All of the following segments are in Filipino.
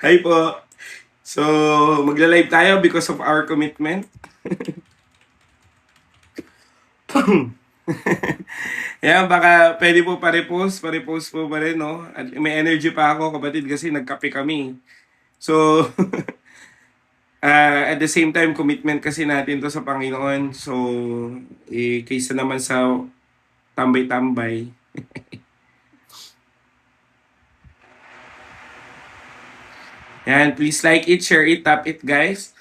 Hi po. So, magla-live tayo because of our commitment. Yan, baka pwede po pa-repost po ba rin, no? At may energy pa ako, kapatid, kasi nagkape kami. So, at the same time, commitment kasi natin to sa Panginoon. So, kaysa naman sa tambay-tambay. Yan, please like it, share it, tap it, guys.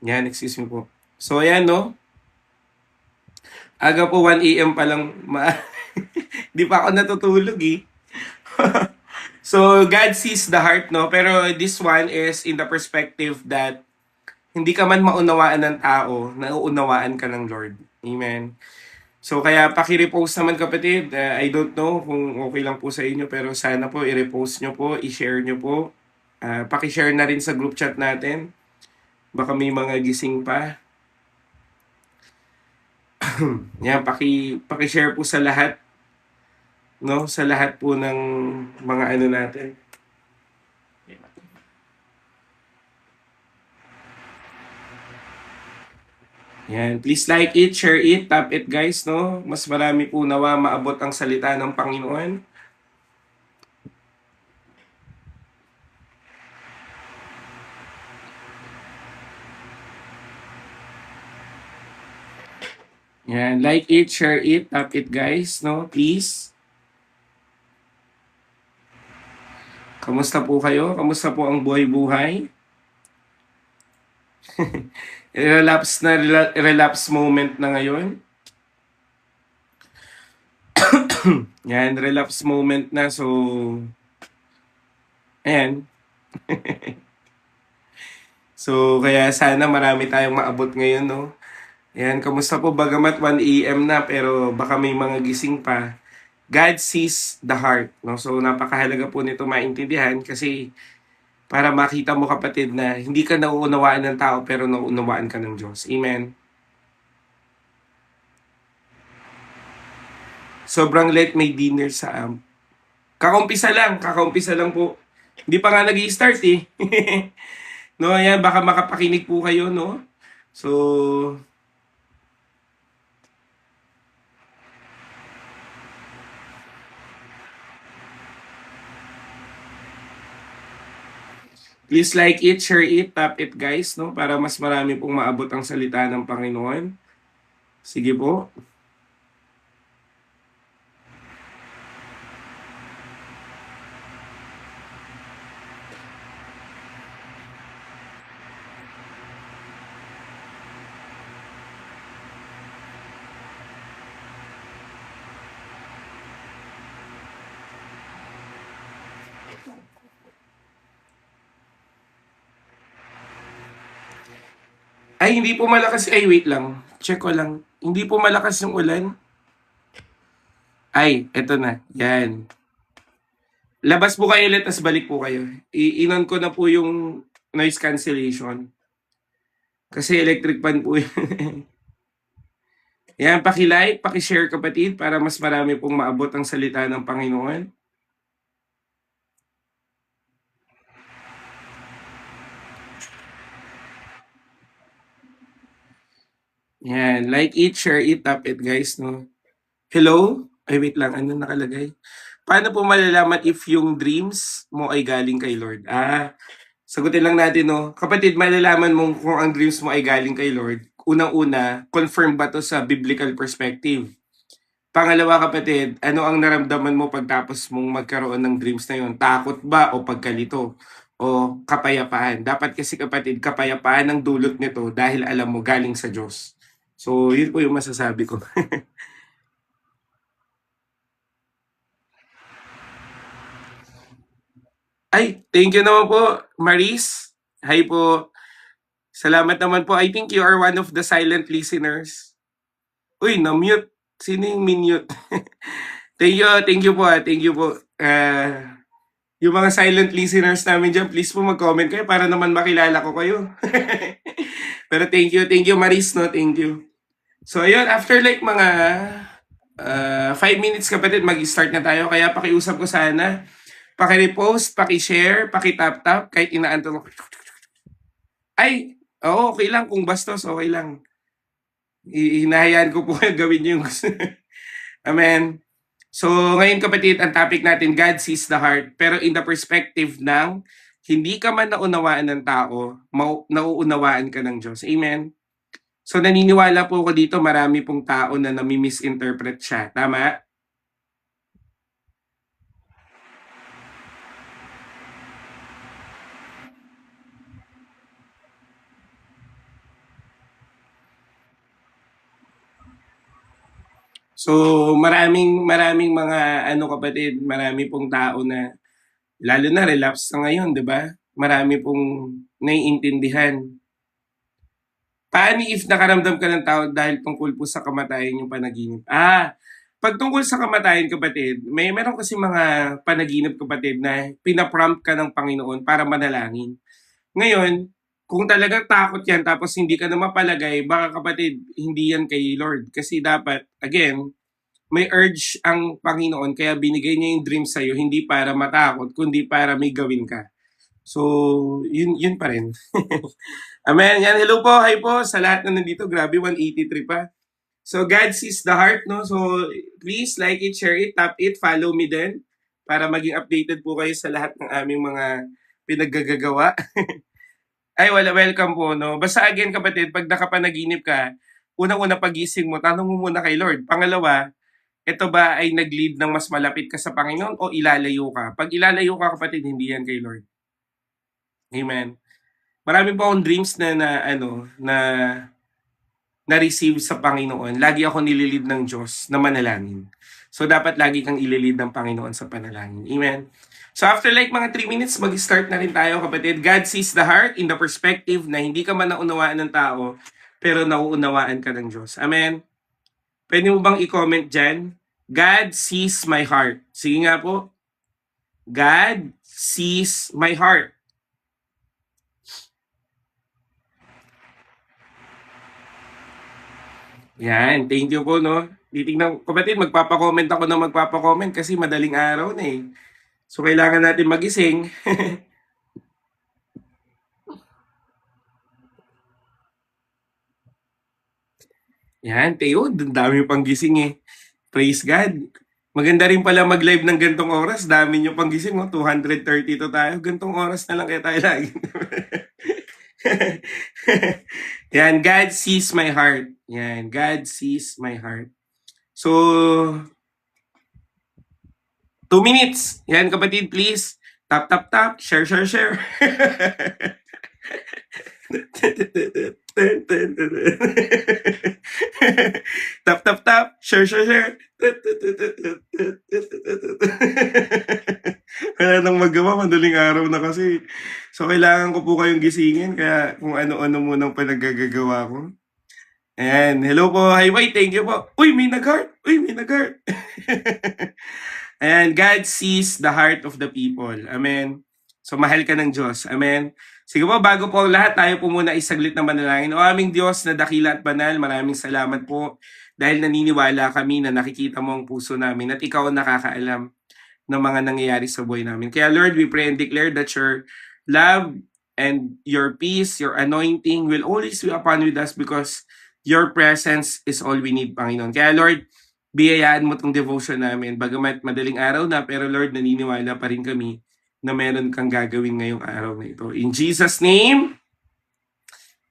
Yan, excuse me po. So, ayan, no? Aga po, 1 a.m. pa lang. Di pa ako natutulog, eh. So, God sees the heart, no? Pero this one is in the perspective that hindi ka man maunawaan ng tao, nauunawaan ka ng Lord. Amen. So, kaya paki-repost naman, kapatid. I don't know kung okay lang po sa inyo, pero sana po i-repost nyo po, i-share nyo po. Paki-share na rin sa group chat natin. Baka may mga gising pa. Yan, paki-share po sa lahat, no? Sa lahat po ng mga ano natin. Yan, please like it, share it, tap it, guys, no? Mas marami po nawa maabot ang salita ng Panginoon. Yan, like it, share it, tap it, guys, no? Please. Kamusta po kayo? Kamusta po ang buhay-buhay? Relapse moment na ngayon. Yan, relapse moment na. So, ayan. So, kaya sana marami tayong maabot ngayon, no? Ayan, kamusta po? Bagamat 1 a.m. na, pero baka may mga gising pa. God sees the heart, no? So, napakahalaga po nito maintindihan kasi para makita mo, kapatid, na hindi ka nauunawaan ng tao pero nauunawaan ka ng Diyos. Amen. Sobrang late, may dinner sa Kakaumpisa lang po. Hindi pa nga nag-i-start eh. No, ayan, baka makapakinig po kayo, no? So, please like it, share it, tap it, guys, no? Para mas marami pong maabot ang salita ng Panginoon. Sige po. Ay, hindi po malakas. Ay, wait lang. Check ko lang. Hindi po malakas yung ulan. Ay, eto na. Yan. Labas po kayo ulit, tas balik po kayo. Inon ko na po yung noise cancellation. Kasi electric fan po yun. Yan, paki-like, paki-share, kapatid, para mas marami pong maabot ang salita ng Panginoon. Yan, like it, share it, tap it, guys, no? Hello? Ay, wait lang, ano nakalagay? Paano po malalaman if yung dreams mo ay galing kay Lord? Sagutin lang natin, no? Kapatid, malalaman mo kung ang dreams mo ay galing kay Lord. Unang-una, confirm ba to sa biblical perspective? Pangalawa kapatid, ano ang naramdaman mo pagtapos mong magkaroon ng dreams na yun? Takot ba o pagkalito? O kapayapaan? Dapat kasi kapatid, kapayapaan ang dulot nito dahil alam mo galing sa Diyos. So, yun po yung masasabi ko. Ay, thank you naman po, Maris. Hi po. Salamat naman po. I think you are one of the silent listeners. Uy, na-mute. Sino yung minute? Thank you po. Thank you po. Yung mga silent listeners namin dyan, please po mag-comment kayo para naman makilala ko kayo. Pero thank you Maris, no? Thank you. So ayun, after like mga 5 minutes kapatid, mag-start na tayo. Kaya pakiusap ko sana, paki-repost, paki-share, paki-tap-tap, kahit inaanto. Ay, oo, okay lang. Kung bastos, okay lang. Hinahayaan ko po gawin yung gusto. Amen. So, ngayon kapatid, ang topic natin, God sees the heart. Pero in the perspective ng hindi ka man naunawaan ng tao, nauunawaan ka ng Diyos. Amen? So, naniniwala po ako dito, marami pong tao na nami-misinterpret siya. Tama? So, maraming mga kapatid, marami pong tao na lalo na relapse na ngayon, 'di ba? Marami pong naiintindihan. Paano if nakaramdam ka ng tao dahil tungkol po sa kamatayan yung panaginip? Pag tungkol sa kamatayan kapatid, meron kasi mga panaginip kapatid na pinaprompt ka ng Panginoon para manalangin. Ngayon, kung talagang takot yan tapos hindi ka na mapalagay, baka kapatid, hindi yan kay Lord. Kasi dapat, again, may urge ang Panginoon kaya binigay niya yung dream sa'yo hindi para matakot, kundi para may gawin ka. So, yun pa rin. Amen. Yan, hello po, hi po sa lahat na nandito. Grabe, 183 pa. So, God sees the heart, no? So, please like it, share it, tap it, follow me din para maging updated po kayo sa lahat ng aming mga pinaggagawa. Ay, welcome po, no? Basta again, kapatid, pag nakapanaginip ka, unang-una pagising mo, tanong mo muna kay Lord. Pangalawa, ito ba ay nag-lead ng mas malapit ka sa Panginoon o ilalayo ka? Pag ilalayo ka, kapatid, hindi yan kay Lord. Amen. Marami po akong dreams na na-receive sa Panginoon. Lagi ako nililid ng Diyos na manalangin. So, dapat lagi kang ililid ng Panginoon sa panalangin. Amen. So, after like mga 3 minutes, mag-start na rin tayo, kapatid. God sees the heart in the perspective na hindi ka man naunawaan ng tao, pero nauunawaan ka ng Diyos. Amen. Pwede mo bang i-comment dyan? God sees my heart. Sige nga po. God sees my heart. Yan, thank you po, no? Titignan, kapatid, magpapa-comment ako na magpapa-comment kasi madaling araw na eh. So, kailangan natin magising. Yan, Teo, dami pang gising eh. Praise God. Maganda rin pala mag-live ng gantong oras. Dami nyo pang gising, oh. 232 tayo. Gantong oras na lang kaya tayo lagi. Yan, God sees my heart. Yan, God sees my heart. So, 2 minutes. Yan, kapatid, please. Tap, tap, tap. Share, share, share. Tap, tap, tap. Share, share, share. Wala nang magawa, madaling araw na kasi. So, kailangan ko po kayong gisingin. Kaya kung ano-ano munang panaggagawa ko. Ayan. Hello po. Hi, White. Thank you po. Uy, may nag-heart. Ayan. God sees the heart of the people. Amen. So, mahal ka ng Diyos. Amen. Sige po, bago po ang lahat, tayo po muna isaglit na manalangin. O aming Diyos na dakila at banal, maraming salamat po dahil naniniwala kami na nakikita mo ang puso namin at ikaw ang nakakaalam ng mga nangyayari sa buhay namin. Kaya Lord, we pray and declare that your love and your peace, your anointing will always be upon with us because your presence is all we need, Panginoon. Kaya Lord, biyayaan mo itong devotion namin. Bagamat madaling araw na, pero Lord, naniniwala pa rin kami na meron kang gagawin ngayong araw na ito. In Jesus' name,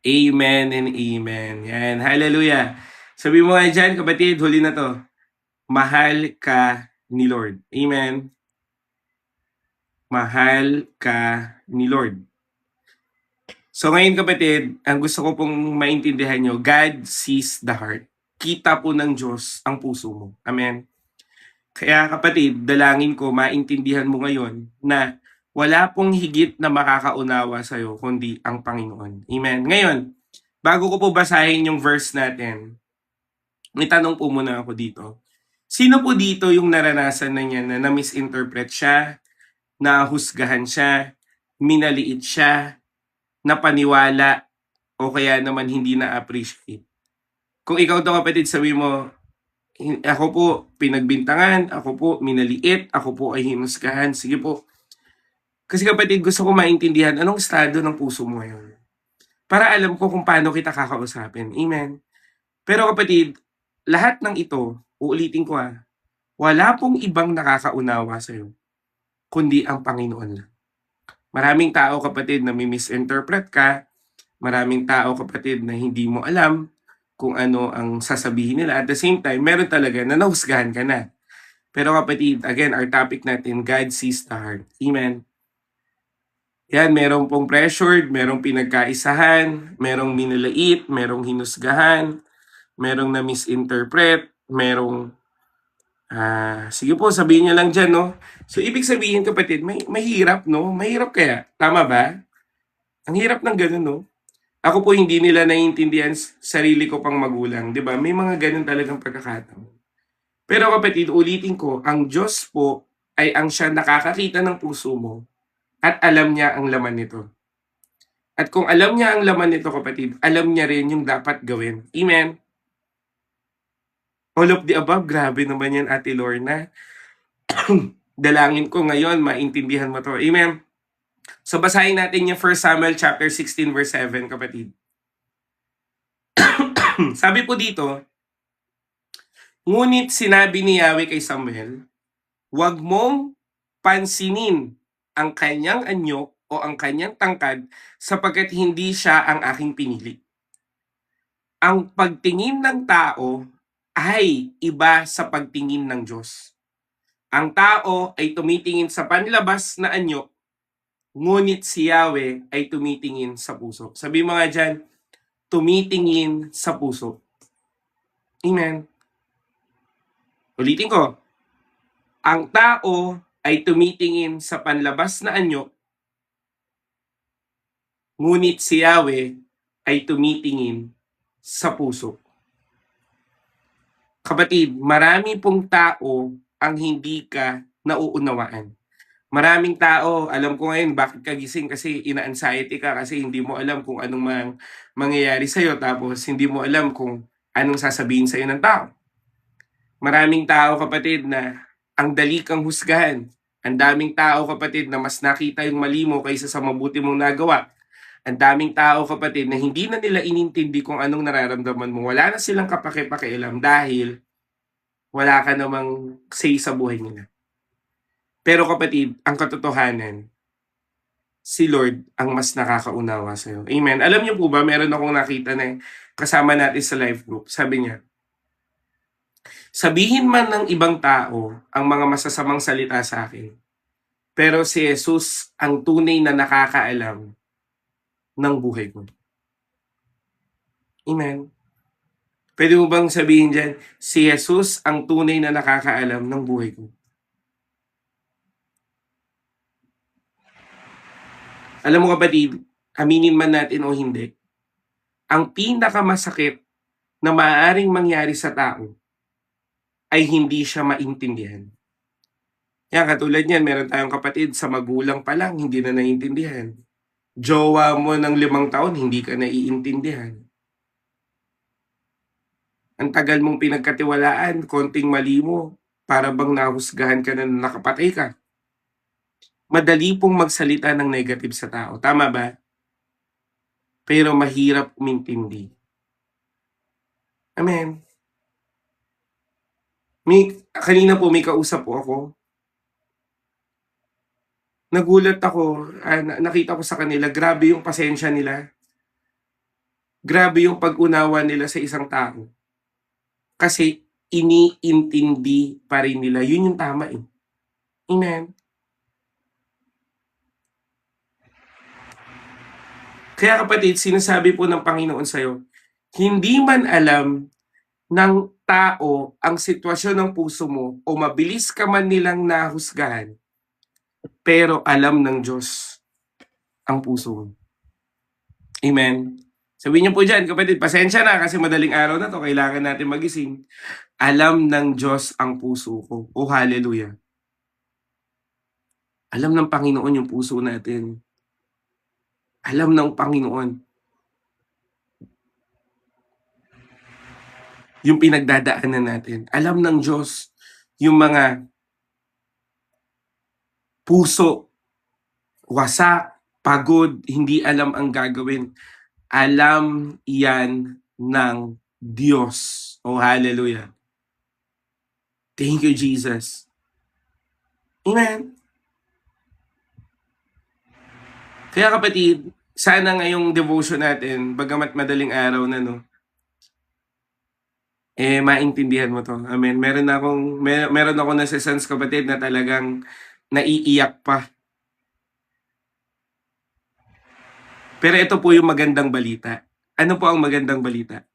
amen and amen. Yan, hallelujah. Sabi mo nga dyan, kapatid, huli na to. mahal ka ni Lord. Amen? Mahal ka ni Lord. So ngayon kapatid, ang gusto ko pong maintindihan nyo, God sees the heart. Kita po ng Diyos ang puso mo. Amen? Kaya kapatid, dalangin ko, maintindihan mo ngayon na wala pong higit na makakaunawa sa'yo kundi ang Panginoon. Amen? Ngayon, bago ko po basahin yung verse natin, may tanong po muna ako dito. Sino po dito yung naranasan na niya na na-misinterpret siya, nahusgahan siya, minaliit siya, napaniwala, o kaya naman hindi na-appreciate? Kung ikaw to kapatid, sabi mo, ako po pinagbintangan, ako po minaliit, ako po ay hinusgahan. Sige po. Kasi kapatid, gusto ko maintindihan anong estado ng puso mo ngayon. Para alam ko kung paano kita kakausapin. Amen. Pero kapatid, lahat ng ito, uulitin ko wala pong ibang nakakaunawa sa'yo, kundi ang Panginoon lang. Maraming tao kapatid na misinterpret ka, maraming tao kapatid na hindi mo alam kung ano ang sasabihin nila. At the same time, meron talaga na nahusgahan ka na. Pero kapatid, again, our topic natin, God sees the heart. Amen. Yan, merong pong pressured, merong pinagkaisahan, merong minilait, merong hinusgahan, merong na-misinterpret, merong, sige po, sabihin niyo lang dyan, no? So, ibig sabihin, kapatid, mahirap, no? Mahirap kaya? Tama ba? Ang hirap ng ganun, no? Ako po, hindi nila naiintindihan sarili ko pang magulang, di ba? May mga ganun talagang pagkakataon. Pero kapatid, ulitin ko, ang Diyos po ay ang siya nakakakita ng puso mo at alam niya ang laman nito. At kung alam niya ang laman nito, kapatid, alam niya rin yung dapat gawin. Amen? All of the above, grabe naman yan, Ate Lorna. Dalangin ko ngayon, maintindihan mo to. Amen? So basahin natin yung 1 Samuel chapter 16 verse 7, kapatid. Sabi po dito, ngunit sinabi ni Yahweh kay Samuel, huwag mong pansinin ang kanyang anyo o ang kanyang tangkad sapagkat hindi siya ang aking pinili. Ang pagtingin ng tao ay iba sa pagtingin ng Diyos. Ang tao ay tumitingin sa panlabas na anyo, ngunit si Yahweh ay tumitingin sa puso. Sabi mo nga dyan, tumitingin sa puso. Amen. Ulitin ko. Ang tao ay tumitingin sa panlabas na anyo, ngunit si Yahweh ay tumitingin sa puso. Kapatid, marami pong tao ang hindi ka nauunawaan. Maraming tao, alam ko ngayon bakit ka gising kasi ina-anxiety ka kasi hindi mo alam kung anong mangyayari sa'yo tapos hindi mo alam kung anong sasabihin sa'yo ng tao. Maraming tao kapatid na ang dali kang husgahan. Ang daming tao kapatid na mas nakita yung mali mo kaysa sa mabuti mong nagawa. Ang daming tao kapatid na hindi na nila inintindi kung anong nararamdaman mo. Wala na silang kapake-pakialam dahil wala ka namang say sa buhay nila. Pero kapatid, ang katotohanan, si Lord ang mas nakakaunawa sa'yo. Amen. Alam niyo po ba, meron akong nakita na kasama natin sa life group. Sabi niya, sabihin man ng ibang tao ang mga masasamang salita sa akin, pero si Jesus ang tunay na nakakaalam ng buhay ko. Amen. Pwede mo bang sabihin dyan, si Jesus ang tunay na nakakaalam ng buhay ko? Alam mo kapatid, aminin man natin o hindi, ang pinakamasakit na maaaring mangyari sa tao ay hindi siya maintindihan. Yan, katulad niyan, meron tayong kapatid sa magulang pa lang, hindi na naiintindihan. Jowa mo ng 5 taon, hindi ka naiintindihan. Ang tagal mong pinagkatiwalaan, konting mali mo, para bang nahusgahan ka na nakapatay ka. Madali pong magsalita ng negative sa tao, tama ba? Pero mahirap umintindi. Amen. Kanina po may kausap po ako. Nagulat ako, nakita ko sa kanila, grabe yung pasensya nila. Grabe yung pag-unawa nila sa isang tao. Kasi iniintindi pa rin nila. Yun yung tama eh. Amen? Kaya kapatid, sinasabi po ng Panginoon sa'yo, hindi man alam ng tao ang sitwasyon ng puso mo o mabilis ka man nilang nahusgahan, pero alam ng Diyos ang puso mo. Amen? Sabihin niyo po dyan, kapatid, pasensya na kasi madaling araw na to, kailangan natin magising. Alam ng Diyos ang puso ko. Oh, hallelujah. Alam ng Panginoon yung puso natin. Alam ng Panginoon yung pinagdadaanan natin. Alam ng Diyos yung mga puso, wasak, pagod, hindi alam ang gagawin. Alam yan ng Diyos. Oh, hallelujah. Thank you, Jesus. Amen. Kaya kapatid, sana ngayong devotion natin, bagamat madaling araw na, no, maintindihan mo to. Amen. Meron ako nasa-sense kapatid na talagang naiiyak pa. Pero ito po yung magandang balita. Ano po ang magandang balita?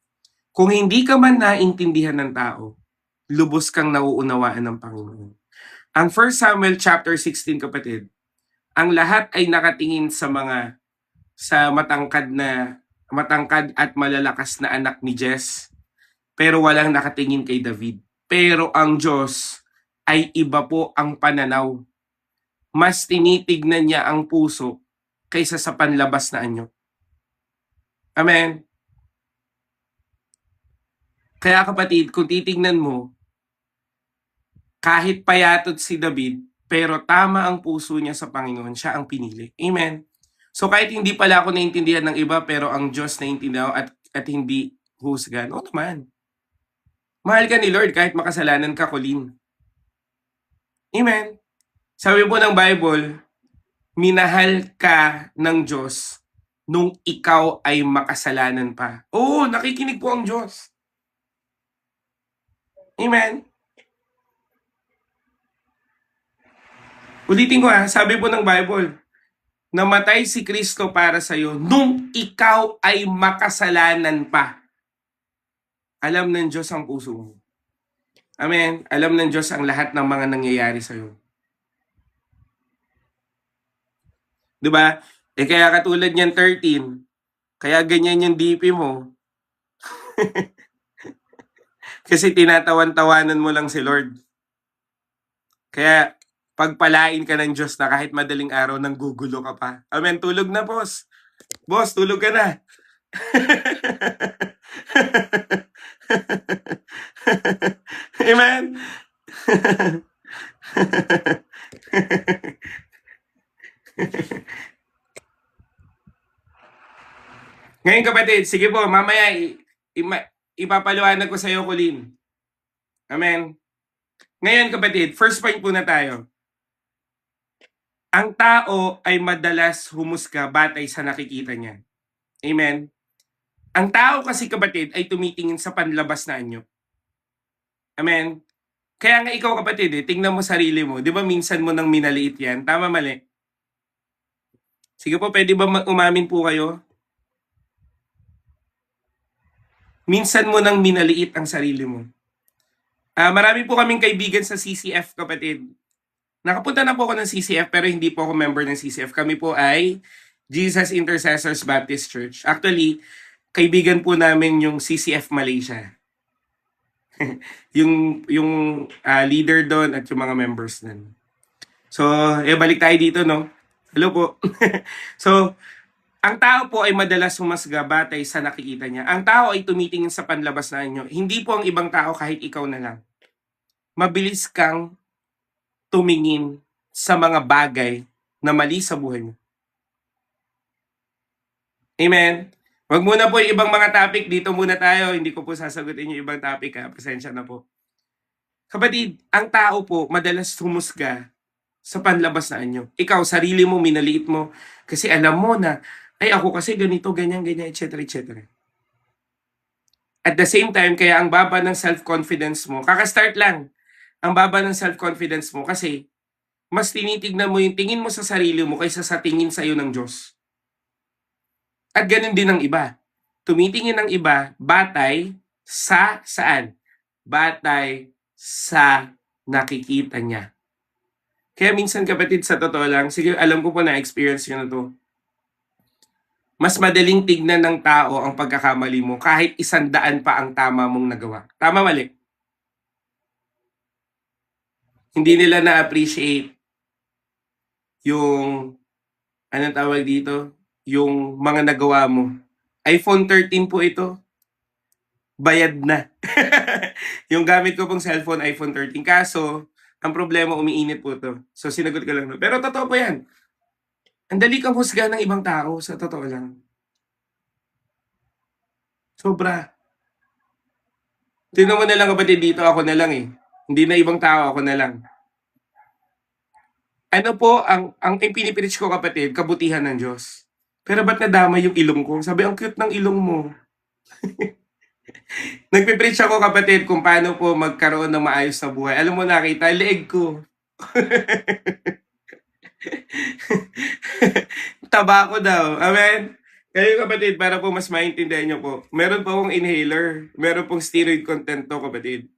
Kung hindi ka man naintindihan ng tao, lubos kang nauunawaan ng Panginoon. Ang 1 Samuel chapter 16 kapatid, ang lahat ay nakatingin sa matangkad at malalakas na anak ni Jess, pero walang nakatingin kay David. Pero ang Diyos ay iba po ang pananaw. Mas tinitignan niya ang puso kaysa sa panlabas na anyo. Amen. Kaya kapatid, kung titignan mo, kahit payatot si David, pero tama ang puso niya sa Panginoon, siya ang pinili. Amen. So kahit hindi pala ako naintindihan ng iba, pero ang Diyos naintindihan at hindi husgan, o naman. Mahal ka ni Lord kahit makasalanan ka, Colleen. Amen. Sabi po ng Bible, minahal ka ng Diyos nung ikaw ay makasalanan pa. Oo, nakikinig po ang Diyos. Amen. Ulitin ko sabi po ng Bible, namatay si Kristo para sa iyo nung ikaw ay makasalanan pa. Alam ng Diyos ang puso mo. Amen. Alam ng Diyos ang lahat ng mga nangyayari sa iyo. 'Di ba? Kaya katulad niyan 13, kaya ganyan yung DP mo. Kasi tinatawan-tawanan mo lang si Lord. Kaya pagpalain ka ng Diyos na kahit madaling araw nang gugulo ka pa. Amen. Tulog na, boss. Boss, tulog ka na. Amen. Ngayon kapatid, sige po, mamaya ipapaliwanag ko sa iyo, Colleen. Amen. Ngayon kapatid, first point po na tayo. Ang tao ay madalas humusga batay sa nakikita niya. Amen. Ang tao kasi kapatid ay tumitingin sa panlabas na anyo. Amen. Kaya nga ikaw kapatid, tingnan mo sarili mo. Di ba minsan mo nang minaliit yan? Tama, mali? Sige po, pwede ba umamin po kayo? Minsan mo nang minaliit ang sarili mo. Marami po kaming kaibigan sa CCF kapatid. Nakapunta na po ako ng CCF pero hindi po ako member ng CCF. Kami po ay Jesus Intercessors Baptist Church. Actually, kaibigan po namin yung CCF Malaysia. yung leader doon at yung mga members doon. So, balik tayo dito, no? Hello po. So, ang tao po ay madalas humasga batay sa nakikita niya. Ang tao ay tumitingin sa panlabas na inyo. Hindi po ang ibang tao kahit ikaw na lang. Mabilis kang tumingin sa mga bagay na mali sa buhay mo. Amen? Wag muna po yung ibang mga topic. Dito muna tayo. Hindi ko po sasagutin yung ibang topic. Pasensya na po. Kapatid, ang tao po madalas humusga sa panlabas na anyo. Ikaw, sarili mo, minaliit mo. Kasi alam mo na, ay ako kasi ganito, ganyan, etc. etc. At the same time, kaya ang baba ng self-confidence mo, kaka-start lang, ang baba ng self-confidence mo kasi mas tinitignan mo yung tingin mo sa sarili mo kaysa sa tingin sa'yo ng Diyos. At ganun din ang iba. Tumitingin ang iba batay sa saan? Batay sa nakikita niya. Kaya minsan kapatid, sa totoo lang, sige, alam ko po na experience nyo na to. Mas madaling tignan ng tao ang pagkakamali mo kahit 100 pa ang tama mong nagawa. Tama, mali? Hindi nila na-appreciate yung, anong tawag dito? Yung mga nagawa mo. iPhone 13 po ito. Bayad na. Yung gamit ko pong cellphone, iPhone 13. Kaso, ang problema, umiinit po to. So, sinagot ko lang. Pero totoo po yan. Ang dali kang husga ng ibang tao, sa totoo lang. Sobra. Tingnan mo na lang kapatid dito, ako na lang eh. Hindi na ibang tao, ako na lang. Ano po, ang pinipreach ko kapatid, kabutihan ng Diyos. Pero ba't nadama yung ilong ko? Sabi, ang cute ng ilong mo. Nagpipreach ako kapatid kung paano po magkaroon ng maayos na buhay. Alam mo nakita, leeg ko. Taba ko daw. Amen? Kayo kapatid, para po mas maintindihan nyo po, meron po akong inhaler. Meron pong steroid content to kapatid.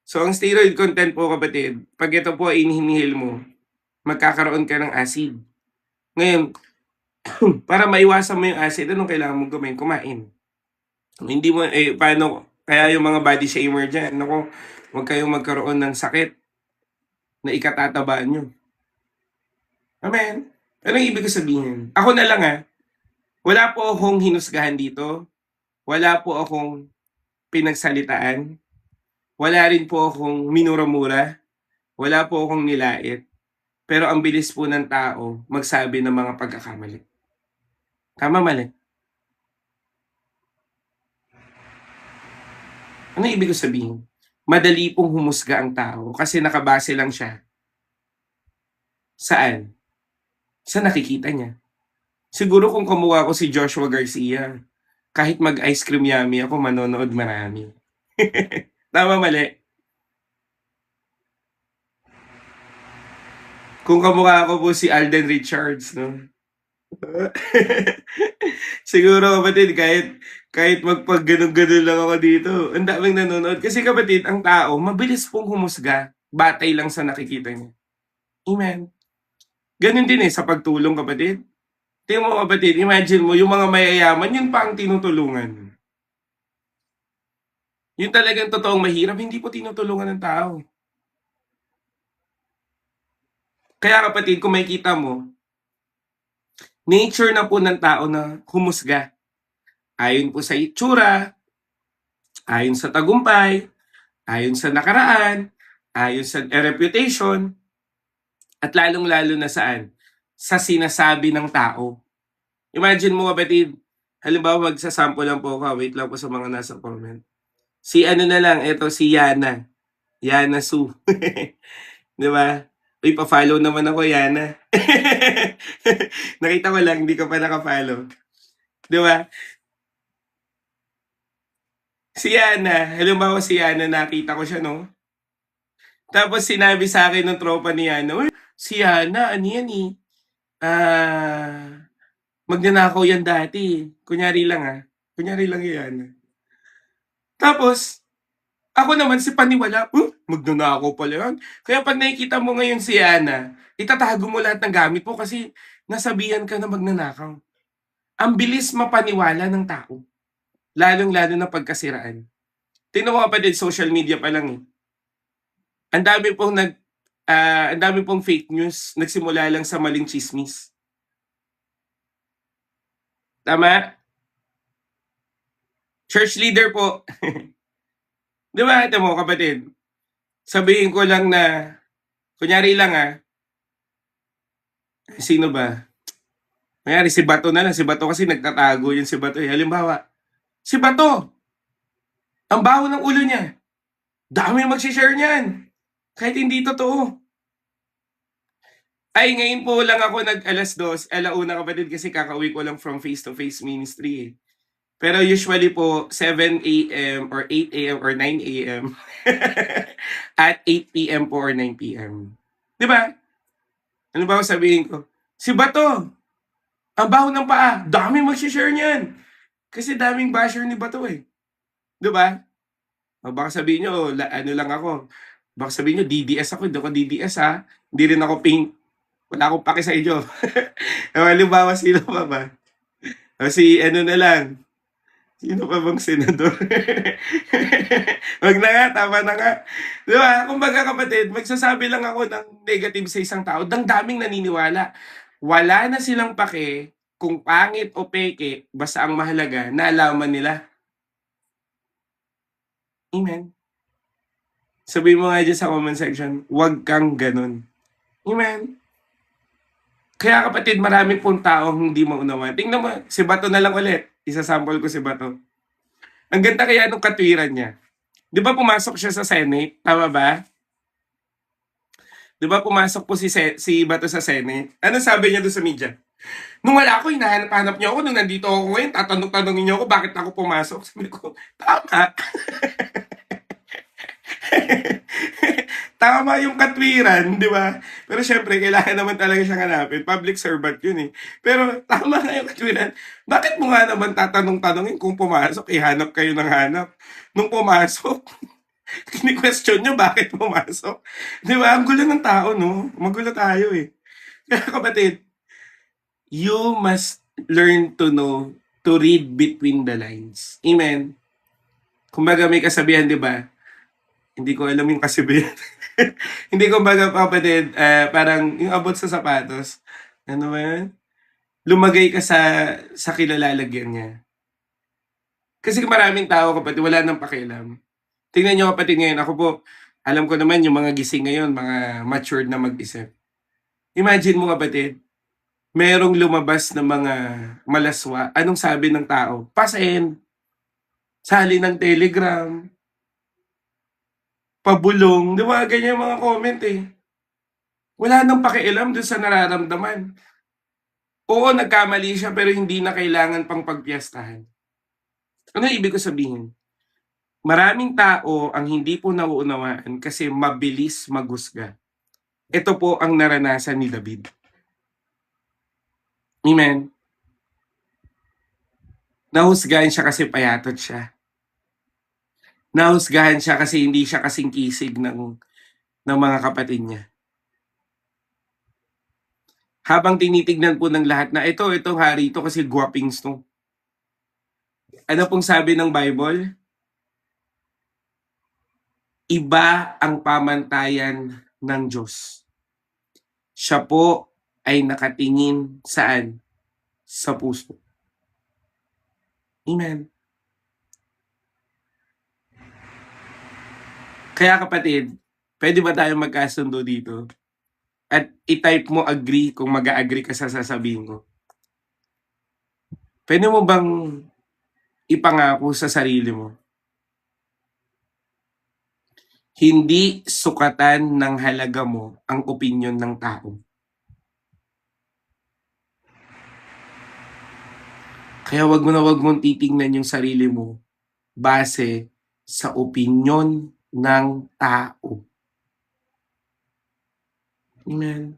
So ang steroid content po kapatid, pag ito po inhale mo, magkakaroon ka ng acid. Ngayon, para maiwasan mo yung acid, anong kailangan mong gawin? Kumain. Hindi mo, paano, kaya yung mga body shamer dyan, naku, huwag kayong magkaroon ng sakit na ikatatabaan nyo. Amen? Anong ibig ko sabihin? Ako na lang wala po akong hinusgahan dito. Wala po akong pinagsalitaan. Wala rin po akong minura-mura. Wala po akong nilait. Pero ang bilis po ng tao magsabi ng mga pagkakamali. Tama, mali? Ano ibig ko sabihin? Madali pong humusga ang tao kasi nakabase lang siya. Saan? Sa nakikita niya. Siguro kung kumuha ko si Joshua Garcia, kahit mag-ice cream yummy ako, manonood marami. Tama, mali? Kung kamukha ko po si Alden Richards, no? Siguro kapatid, kahit magpag-ganun-ganun lang ako dito, ang daming nanonood. Kasi kapatid, ang tao, mabilis pong humusga, batay lang sa nakikita niya. Amen. Ganun din sa pagtulong kapatid. Tingnan mo kapatid, imagine mo, yung mga mayayaman, yun pa ang tinutulungan. Yung talagang totoong mahirap, hindi po tinutulungan ng tao. Kaya kapatid, kung makikita mo, nature na po ng tao na humusga. Ayon po sa itsura, ayon sa tagumpay, ayon sa nakaraan, ayon sa reputation, at lalong-lalo na saan? Sa sinasabi ng tao. Imagine mo kapatid, halimbawa magsasample lang po ako, wait lang po sa mga nasa comment. Si ano na lang, eto si Yana. Yana Su. Di ba? Uy, pa-follow naman ako, Yana. Nakita ko lang, hindi ka pa naka-follow. Di ba? Si Yana, halimbawa si Yana, nakita ko siya, no? Tapos sinabi sa akin ng tropa ni Yana, uy, si Yana, ano yan eh? Magnanakaw yan dati. Kunyari lang Kunyari lang yan. Tapos, ako naman si paniwala, magnanakaw pala yan. Kaya pag nakikita mo ngayon si Yana, itatago mo lahat ng gamit mo kasi nasabihan ka na magnanakaw. Ang bilis mapaniwala ng tao. Lalong-lalo na pagkasiraan. Tingnan mo kapatid, social media pa lang eh. Ang dami pong fake news, nagsimula lang sa maling chismis. Tama? Church leader po. Di ba, ito mo kapatid? Sabihin ko lang na, kunyari lang sino ba? Kunyari si Bato na lang, si Bato kasi nagtatago yun si Bato. Halimbawa, si Bato, ang baho ng ulo niya. Dami mag-share niyan. Kahit hindi totoo. Ay, ngayon po lang ako nag-alas 2, alauna kapatid kasi kakauwi ko lang from face-to-face ministry eh. Pero usually po, 7 a.m. or 8 a.m. or 9 a.m. at 8 p.m. po or 9 p.m. Di ba? Ano ba ang sabihin ko? Si Bato, ang baho ng paa. Daming mag-share niyan. Kasi daming basher ni Bato eh. Di ba? O baka sabihin nyo, ano lang ako. Baka sabihin nyo, DDS ako. Hindi ako DDS ha. Hindi rin ako pink. Wala akong pake sa inyo. Halimbawa, sino pa ba? O si ano na lang. Sino pa bang senador? Wag na nga, tama na nga. Di ba? Kumbaga kapatid, magsasabi lang ako ng negative sa isang tao, dang daming naniniwala. Wala na silang pake kung pangit o peke, basta ang mahalaga, naalaman nila. Amen. Sabihin mo nga dyan sa comment section, wag kang ganun. Amen. Kaya kapatid, marami pong taong hindi maunawan. Tingnan mo, si Bato na lang ulit. Isasample ko si Bato. Ang ganda kaya nung katwiran niya. Di ba pumasok siya sa Senate? Tama ba? Di ba pumasok po si Bato sa Senate? Ano sabi niya doon sa media? Nung wala ako, hinahanap-hanap niyo ako. Nung nandito ako ngayon, tatanong-tanongin niyo ako bakit ako pumasok. Sabi ko, tama. Tama yung katwiran, di ba? Pero syempre, kailangan naman talaga siyang hanapin. Public servant yun eh. Pero tama nga yung katwiran. Bakit mo nga naman tatanong-tanongin kung pumasok, hanap kayo ng hanap? Nung pumasok, kini-question nyo bakit pumasok. Di ba? Ang gulo ng tao, no? Magulo tayo eh. Kaya kapatid, you must learn to know to read between the lines. Amen? Kumbaga may kasabihan, di ba? Hindi ko alam yung kasabihan. Hindi ko baga kapatid, parang yung abot sa sapatos. Ano ba yun? Lumagay ka sa kilalalagyan niya. Kasi maraming tao kapatid, wala nang pakialam. Tingnan nyo kapatid ngayon, ako po, alam ko naman yung mga gising ngayon, mga matured na mag-isip. Imagine mo kapatid, merong lumabas na mga malaswa. Anong sabi ng tao? Pasend. Sali ng Telegram. Pabulong. Di ba? Ganyan yung mga comment eh. Wala nang pakialam dun sa nararamdaman. Oo, nagkamali siya pero hindi na kailangan pang pagpiyastahan. Ano ibig ko sabihin? Maraming tao ang hindi po nauunawaan kasi mabilis maghusga. Ito po ang naranasan ni David. Amen. Nahusgahan siya kasi payatot siya. Nahusgahan siya kasi hindi siya kasing kisig ng mga kapatid niya. Habang tinitignan po ng lahat na itong hari ito kasi guwapings to. Ano pong sabi ng Bible? Iba ang pamantayan ng Diyos. Siya po ay nakatingin saan? Sa puso. Amen. Kaya kapatid, pwede ba tayo magkasundo dito? At i-type mo agree kung mag-agree ka sa sasabihin ko. Pwede mo bang ipangako sa sarili mo? Hindi sukatan ng halaga mo ang opinyon ng tao. Kaya wag mong titingnan yung sarili mo base sa opinyon ng tao. Amen.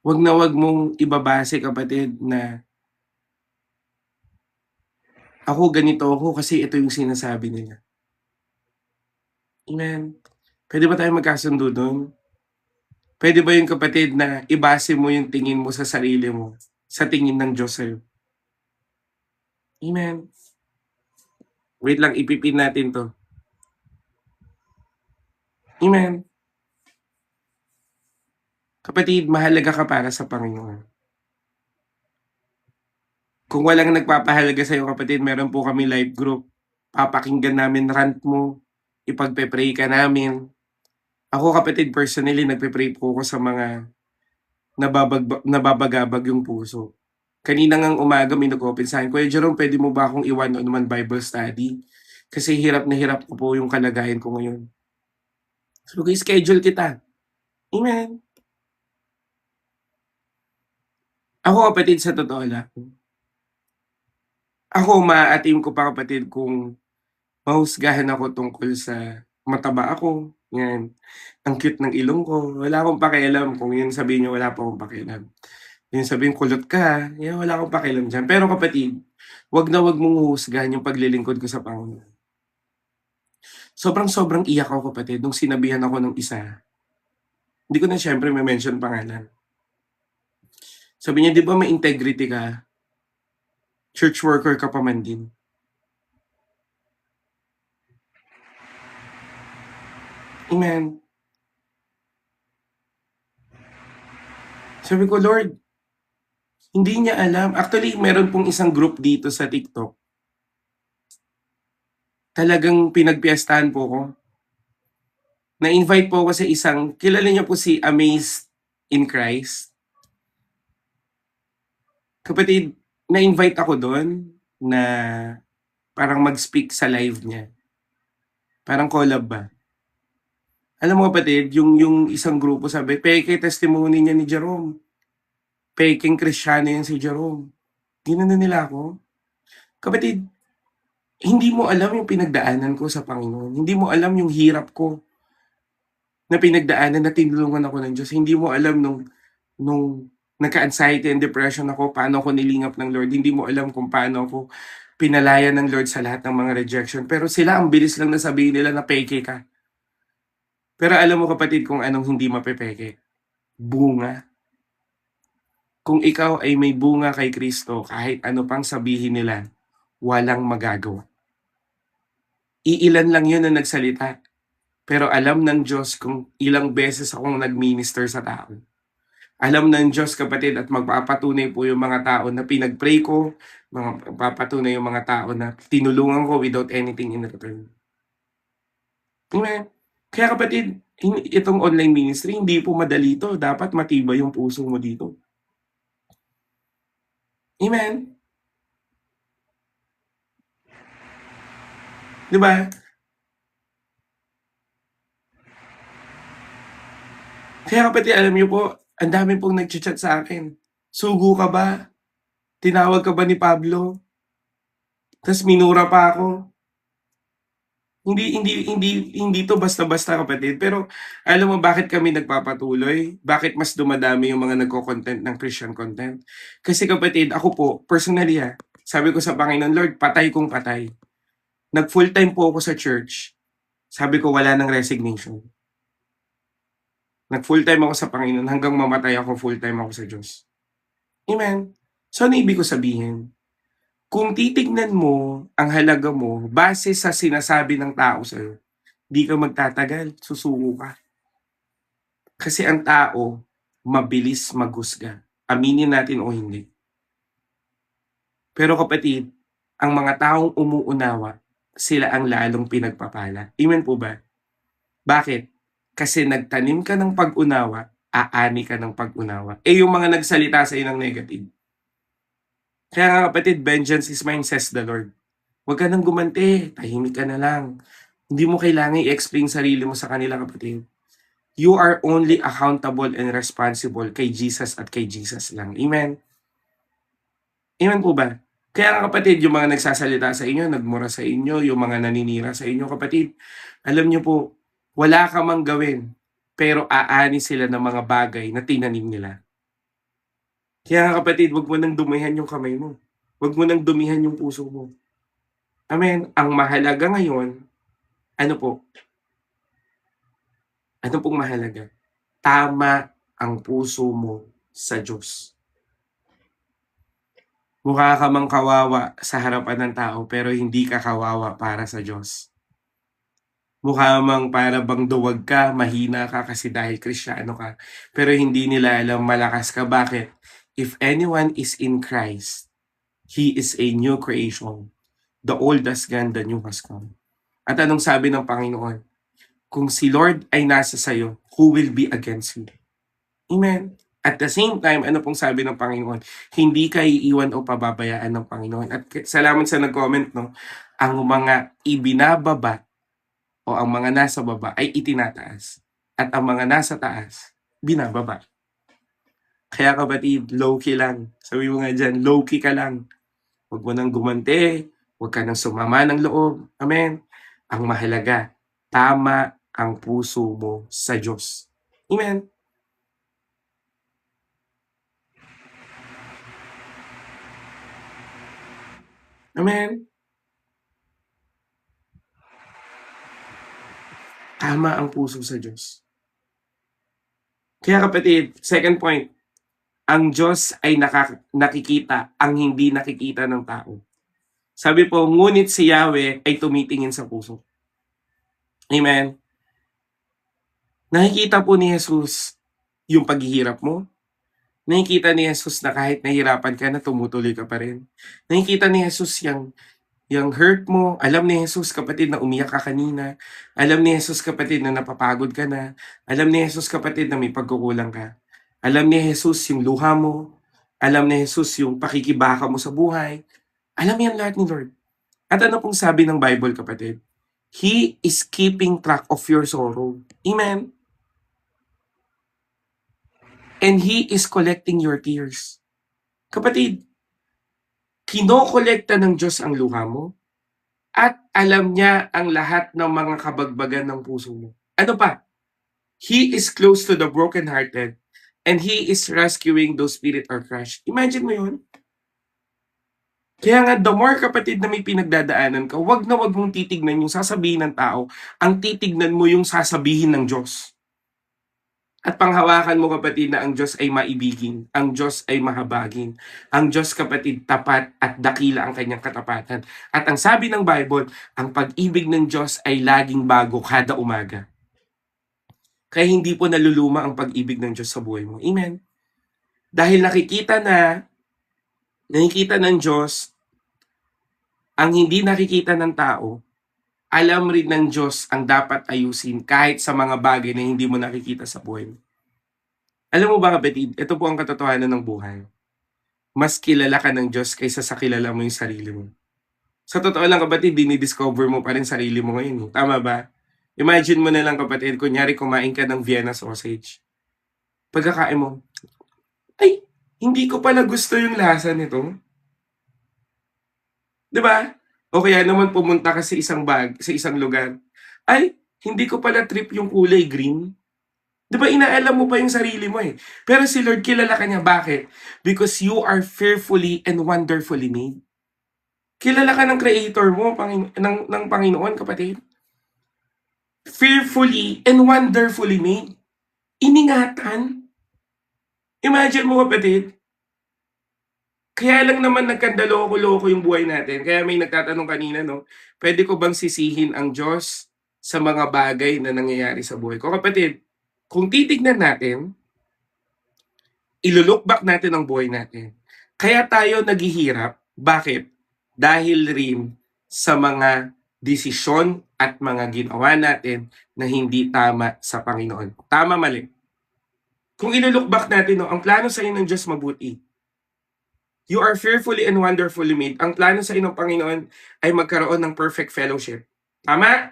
Wag mong ibabase kapatid na ako ganito ako kasi ito yung sinasabi nila. Amen. Pwede ba tayo magkasundo doon? Pwede ba yung kapatid na ibase mo yung tingin mo sa sarili mo sa tingin ng Diyos sa'yo? Amen. Wait lang, ipipin natin to. Amen. Kapatid, mahalaga ka para sa Panginoon. Kung walang nagpapahalaga sa'yo kapatid, meron po kami live group. Papakinggan namin rant mo. Ipagpe-pray ka namin. Ako kapatid, personally, nagpe-pray po ako sa mga nababagabag yung puso. Kanina ngang umaga may nag-open sa akin, Kuya Jerome, pwede mo ba akong i-one-on-one Bible study? Kasi hirap na hirap ko po yung kalagayan ko ngayon. So, schedule kita. Amen. Ako kapatid, sa totoo lang, Ako, maaatim ko pa kapatid kung mahusgahan ako tungkol sa mataba ako, yan. Ang cute ng ilong ko, wala akong pakialam kung yun sabihin niyo wala pa akong pakialam. Yung sabihin kulot ka, yan wala akong pakialam diyan. Pero kapatid, wag na wag mong huhusgahan yung paglilingkod ko sa Panginoon. Sobrang-sobrang iyak ako kapatid nung sinabihan ako ng isa. Hindi ko na siyempre mention pangalan. Sabi niya, "'Di ba may integrity ka? Church worker ka pa man din." Amen. Sabi ko, "Lord, hindi niya alam." Actually, meron pong isang group dito sa TikTok. Talagang pinagpiestahan po ko. Na-invite po ako sa isang, kilala niyo po si Amazed in Christ? Kapatid, na-invite ako doon na parang mag-speak sa live niya. Parang collab ba. Alam mo kapatid, yung isang grupo sabi, peke testimony niya ni Jerome. Peking Kristiyano yan si Jerome. Ginano nila ako. Kapatid, hindi mo alam yung pinagdaanan ko sa Panginoon. Hindi mo alam yung hirap ko na pinagdaanan na tinulungan ako ng Diyos. Hindi mo alam nung nagka-anxiety and depression ako, paano ako nilingap ng Lord. Hindi mo alam kung paano ako pinalaya ng Lord sa lahat ng mga rejection. Pero sila, ang bilis lang na sabihin nila na peke ka. Pero alam mo kapatid kung anong hindi mapepeke? Bunga. Kung ikaw ay may bunga kay Kristo, kahit ano pang sabihin nila, walang magagawa. Iilan lang yun na nagsalita. Pero alam ng Diyos kung ilang beses akong nag-minister sa tao. Alam ng Diyos kapatid at magpapatunay po yung mga tao na pinag-pray ko, magpapatunay yung mga tao na tinulungan ko without anything in return. Amen. Kaya kapatid, itong online ministry, hindi po madali ito. Dapat matibay yung puso mo dito. Amen. Di ba? Kaya kapatid, alam niyo po, ang dami pong nag-chat sa akin. Sugo ka ba? Tinawag ka ba ni Pablo? Tapos minura pa ako. Hindi to basta-basta kapatid. Pero alam mo bakit kami nagpapatuloy? Bakit mas dumadami yung mga nagko-content ng Christian content? Kasi kapatid, ako po, personally sabi ko sa Panginoon, Lord, patay kong patay. Nag full-time po ako sa church. Sabi ko, wala ng resignation. Nag full-time ako sa Panginoon hanggang mamatay ako, full-time ako sa Diyos. Amen. So, ano ibig ko sabihin? Kung titignan mo ang halaga mo base sa sinasabi ng tao sa'yo, di ka magtatagal, susuko ka. Kasi ang tao, mabilis maghusga. Aminin natin o hindi. Pero kapatid, ang mga taong umuunawa, sila ang lalong pinagpapala. Amen po ba? Bakit? Kasi nagtanim ka ng pag-unawa, aani ka ng pag-unawa. Yung mga nagsalita sa iyo ng negative. Kaya nga kapatid, vengeance is mine, says the Lord. Huwag ka nang gumanti, tahimik ka na lang. Hindi mo kailangan i-explain sarili mo sa kanila kapatid. You are only accountable and responsible kay Jesus at kay Jesus lang. Amen? Amen po ba? Kaya nga kapatid, yung mga nagsasalita sa inyo, nagmura sa inyo, yung mga naninira sa inyo kapatid, alam nyo po, wala ka mang gawin, pero aani sila ng mga bagay na tinanim nila. Kaya nga kapatid, wag mo nang dumihan yung kamay mo. Wag mo nang dumihan yung puso mo. Amen? Ang mahalaga ngayon, ano po? Ano pong mahalaga? Tama ang puso mo sa Diyos. Mukha ka mang kawawa sa harapan ng tao pero hindi ka kawawa para sa Diyos. Mukha mang para bang duwag ka, mahina ka kasi dahil Kristiyano ka, pero hindi nila alam malakas ka. Bakit? If anyone is in Christ, he is a new creation. The old has gone, the new has come. At anong sabi ng Panginoon? Kung si Lord ay nasa sayo, who will be against you? Amen. At the same time, ano pong sabi ng Panginoon? Hindi ka iiwan o pababayaan ng Panginoon. At salamat sa nag-comment, no? Ang mga ibinababa o ang mga nasa baba ay itinataas. At ang mga nasa taas, binababa. Kaya kapatid, low-key lang. Sabi mo nga dyan, low-key ka lang. Huwag mo nang gumante, huwag ka nang sumama ng loob. Amen. Ang mahalaga, tama ang puso mo sa Diyos. Amen. Amen. Tama ang puso sa Diyos. Kaya kapatid, second point, ang Diyos ay nakikita ang hindi nakikita ng tao. Sabi po, ngunit si Yahweh ay tumitingin sa puso. Amen. Nakikita po ni Jesus yung paghihirap mo. Nakikita ni Jesus na kahit nahirapan ka na, tumutuloy ka pa rin. Nakikita ni Jesus yung hurt mo. Alam ni Jesus, kapatid, na umiyak ka kanina. Alam ni Jesus, kapatid, na napapagod ka na. Alam ni Jesus, kapatid, na may pagkukulang ka. Alam ni Jesus yung luha mo. Alam ni Jesus yung pakikibaka mo sa buhay. Alam yan lahat ni Lord. At ano pong sabi ng Bible, kapatid? He is keeping track of your sorrow. Amen. And He is collecting your tears. Kapatid, kinokolekta ng Diyos ang luha mo at alam niya ang lahat ng mga kabagbagan ng puso mo. Ano pa? He is close to the brokenhearted and He is rescuing those spirit or crushed. Imagine mo yun? Kaya nga, the more kapatid na may pinagdadaanan ka, wag na wag mong titignan yung sasabihin ng tao, ang titignan mo yung sasabihin ng Diyos. At panghawakan mo kapatid na ang Diyos ay maibigin, ang Diyos ay mahabagin, ang Diyos kapatid tapat at dakila ang kanyang katapatan. At ang sabi ng Bible, ang pag-ibig ng Diyos ay laging bago kada umaga. Kaya hindi po naluluma ang pag-ibig ng Diyos sa buhay mo. Amen. Dahil nakikita ng Diyos ang hindi nakikita ng tao, alam rin ng Diyos ang dapat ayusin kahit sa mga bagay na hindi mo nakikita sa buhay mo. Alam mo ba kapatid, ito po ang katotohanan ng buhay. Mas kilala ka ng Diyos kaysa sa kilala mo yung sarili mo. Sa totoo lang kapatid, dinidiscover mo pa rin sarili mo ngayon. Tama ba? Imagine mo na lang kapatid, kunyari kumain ka ng Vienna sausage. Pagkakain mo, ay, hindi ko pala gusto yung lasa nito. 'Di ba? O kaya naman pumunta ka sa isang lugar. Ay, hindi ko pala trip yung kulay green. 'Di ba inaalam mo pa yung sarili mo eh. Pero si Lord kilala ka niya. Bakit? Because you are fearfully and wonderfully made. Kilala ka ng Creator mo, ng Panginoon, kapatid. Fearfully and wonderfully made. Iningatan. Imagine mo kapatid, kaya lang naman nagkandaloko-loko yung buhay natin. Kaya may nagtatanong kanina, no, pwede ko bang sisihin ang Diyos sa mga bagay na nangyayari sa buhay ko? Kapatid, kung titignan natin, ilolook back natin ang buhay natin. Kaya tayo naghihirap. Bakit? Dahil rin sa mga desisyon at mga ginawa natin na hindi tama sa Panginoon. Tama, mali. Kung ilolook back natin, no, ang plano sa inyo ng Diyos mabuti. You are fearfully and wonderfully made. Ang plano sa inyo ng Panginoon ay magkaroon ng perfect fellowship. Tama?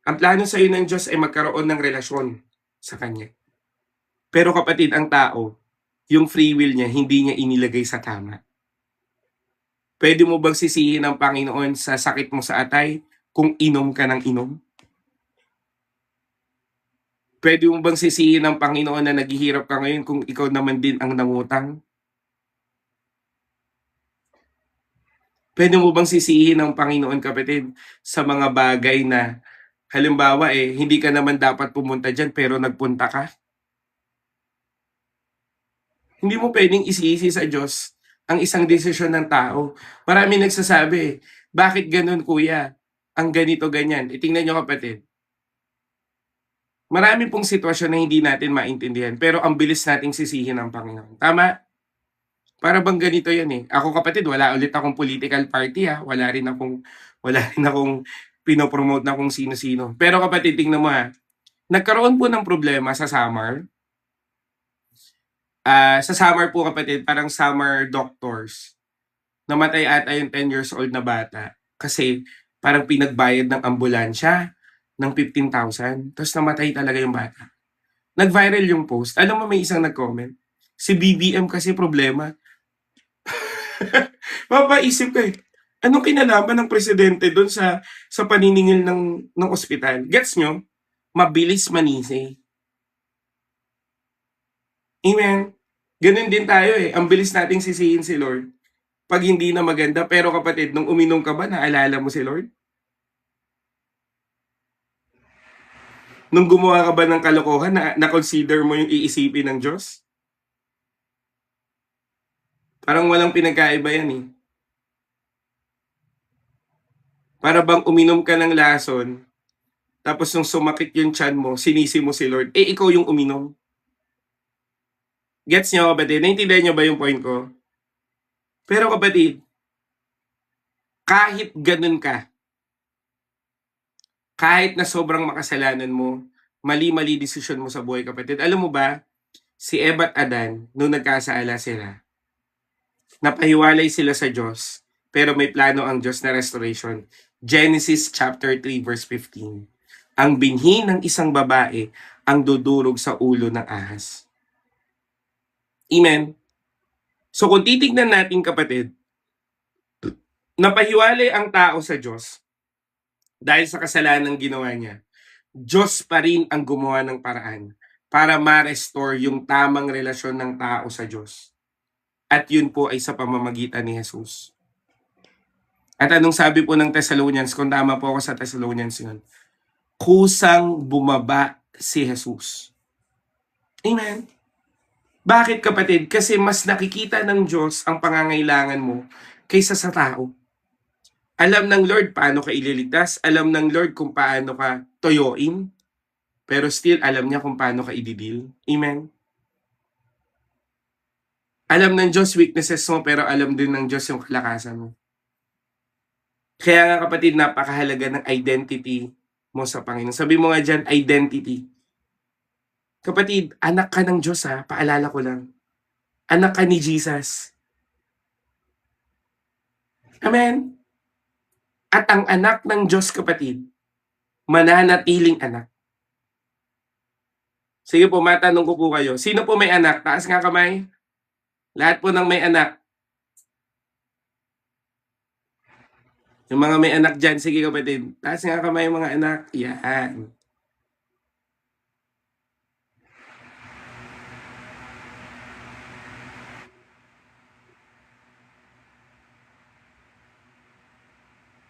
Ang plano sa inyo ng Diyos ay magkaroon ng relasyon sa Kanya. Pero kapatid, ang tao, yung free will niya, hindi niya inilagay sa tama. Pwede mo bang sisihin ang Panginoon sa sakit mo sa atay kung inom ka ng inom? Pwede mo bang sisihin ang Panginoon na naghihirap ka ngayon kung ikaw naman din ang nangutang? Pwede mo bang sisihin ang Panginoon, kapatid, sa mga bagay na, halimbawa hindi ka naman dapat pumunta dyan pero nagpunta ka? Hindi mo pwedeng isisi sa Diyos ang isang desisyon ng tao. Marami nagsasabi, bakit ganun kuya? Ang ganito ganyan. Tingnan nyo kapatid. Marami pong sitwasyon na hindi natin maintindihan pero ang bilis nating sisihin ang Panginoon. Tama? Para bang ganito yan eh. Ako kapatid, wala ulit akong political party ha. Wala rin akong pinopromote na kung sino-sino. Pero kapatid, tingnan mo ha. Nagkaroon po ng problema sa Samar. Sa Samar po kapatid, parang Samar doctors. Namatay ata yung 10 years old na bata. Kasi parang pinagbayad ng ambulansya ng 15,000. Tapos namatay talaga yung bata. Nag-viral yung post. Alam mo may isang nag-comment. Si BBM kasi problema. Mapaisip ko eh. Anong kinalaman ng presidente doon sa paniningil ng ospital? Gets nyo? Mabilis manisi. Amen. Ganun din tayo eh. Ang bilis nating sisihin si Lord pag hindi na maganda. Pero kapatid, nung uminom ka ba, naalala mo si Lord? Nung gumawa ka ba ng kalokohan, na-consider mo yung iisipin ng Diyos? Parang walang pinagkaiba yan eh. Para bang uminom ka ng lason, tapos nung sumakit yung tiyan mo, sinisi mo si Lord, eh ikaw yung uminom. Gets nyo kapatid? Naintindihan nyo ba yung point ko? Pero kapatid, kahit ganun ka, kahit na sobrang makasalanan mo, mali-mali desisyon mo sa buhay kapatid. Alam mo ba, si Eva at Adan, nung nagkasala sila, napahiwalay sila sa Diyos, pero may plano ang Diyos na restoration. Genesis chapter 3 verse 15. Ang binhi ng isang babae ang dudurog sa ulo ng ahas. Amen. So kung titignan natin kapatid, napahiwalay ang tao sa Diyos dahil sa kasalanan ginawa niya. Diyos pa rin ang gumawa ng paraan para ma-restore yung tamang relasyon ng tao sa Diyos. At yun po ay sa pamamagitan ni Jesus. At anong sabi po ng Thessalonians, kung tama po ako sa Thessalonians yun, kusang bumaba si Jesus. Amen. Bakit kapatid? Kasi mas nakikita ng Diyos ang pangangailangan mo kaysa sa tao. Alam ng Lord paano ka ililigtas, alam ng Lord kung paano ka toyoin, pero still alam niya kung paano ka ididil. Amen. Alam ng Diyos weaknesses mo, pero alam din ng Diyos yung kalakasan mo. Kaya nga kapatid, napakahalaga ng identity mo sa Panginoon. Sabi mo nga dyan, identity. Kapatid, anak ka ng Diyos ha, paalala ko lang. Anak ka ni Jesus. Amen. At ang anak ng Diyos kapatid, mananatiling anak. Sige po, matanong ko po kayo. Sino po may anak? Taas nga kamay. Lahat po ng may anak. Yung mga may anak dyan, sige kapatid. Taas nga kamay mga anak. Yan.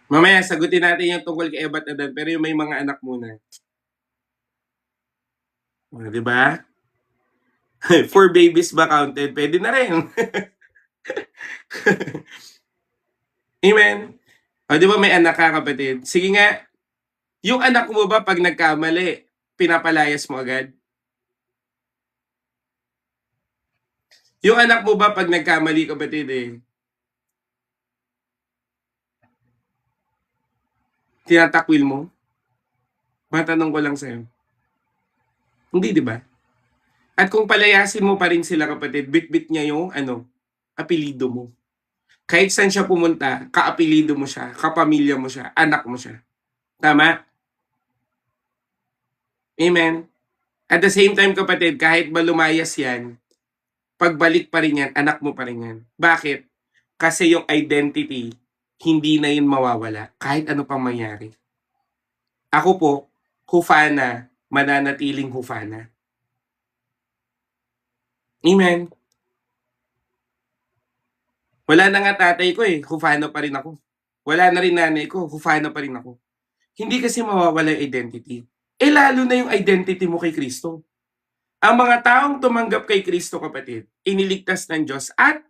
Mamaya, sagutin natin yung tungkol kay Eva at Adan, pero yung may mga anak muna. O, di ba? 4 babies ba counted? Pwede na rin. Amen. O, di ba may anak ka kapatid? Sige nga, yung anak mo ba pag nagkamali, pinapalayas mo agad? Yung anak mo ba pag nagkamali kapatid tinatakwil mo? Matanong ko lang sa'yo. Hindi, di ba? At kung palayasin mo pa rin sila kapatid, bit-bit niya yung apelido mo. Kahit saan siya pumunta, kaapelido mo siya, kapamilya mo siya, anak mo siya. Tama? Amen? At the same time kapatid, kahit ba lumayas yan, pagbalik pa rin yan, anak mo pa rin yan. Bakit? Kasi yung identity, hindi na yun mawawala, kahit ano pang mangyari. Ako po, Hufana, mananatiling Hufana. Amen. Wala na nga tatay ko Hufana pa rin ako. Wala na rin nanay ko, Hufana pa rin ako. Hindi kasi mawawala yung identity. Lalo na yung identity mo kay Kristo. Ang mga taong tumanggap kay Kristo kapatid, iniligtas ng Diyos at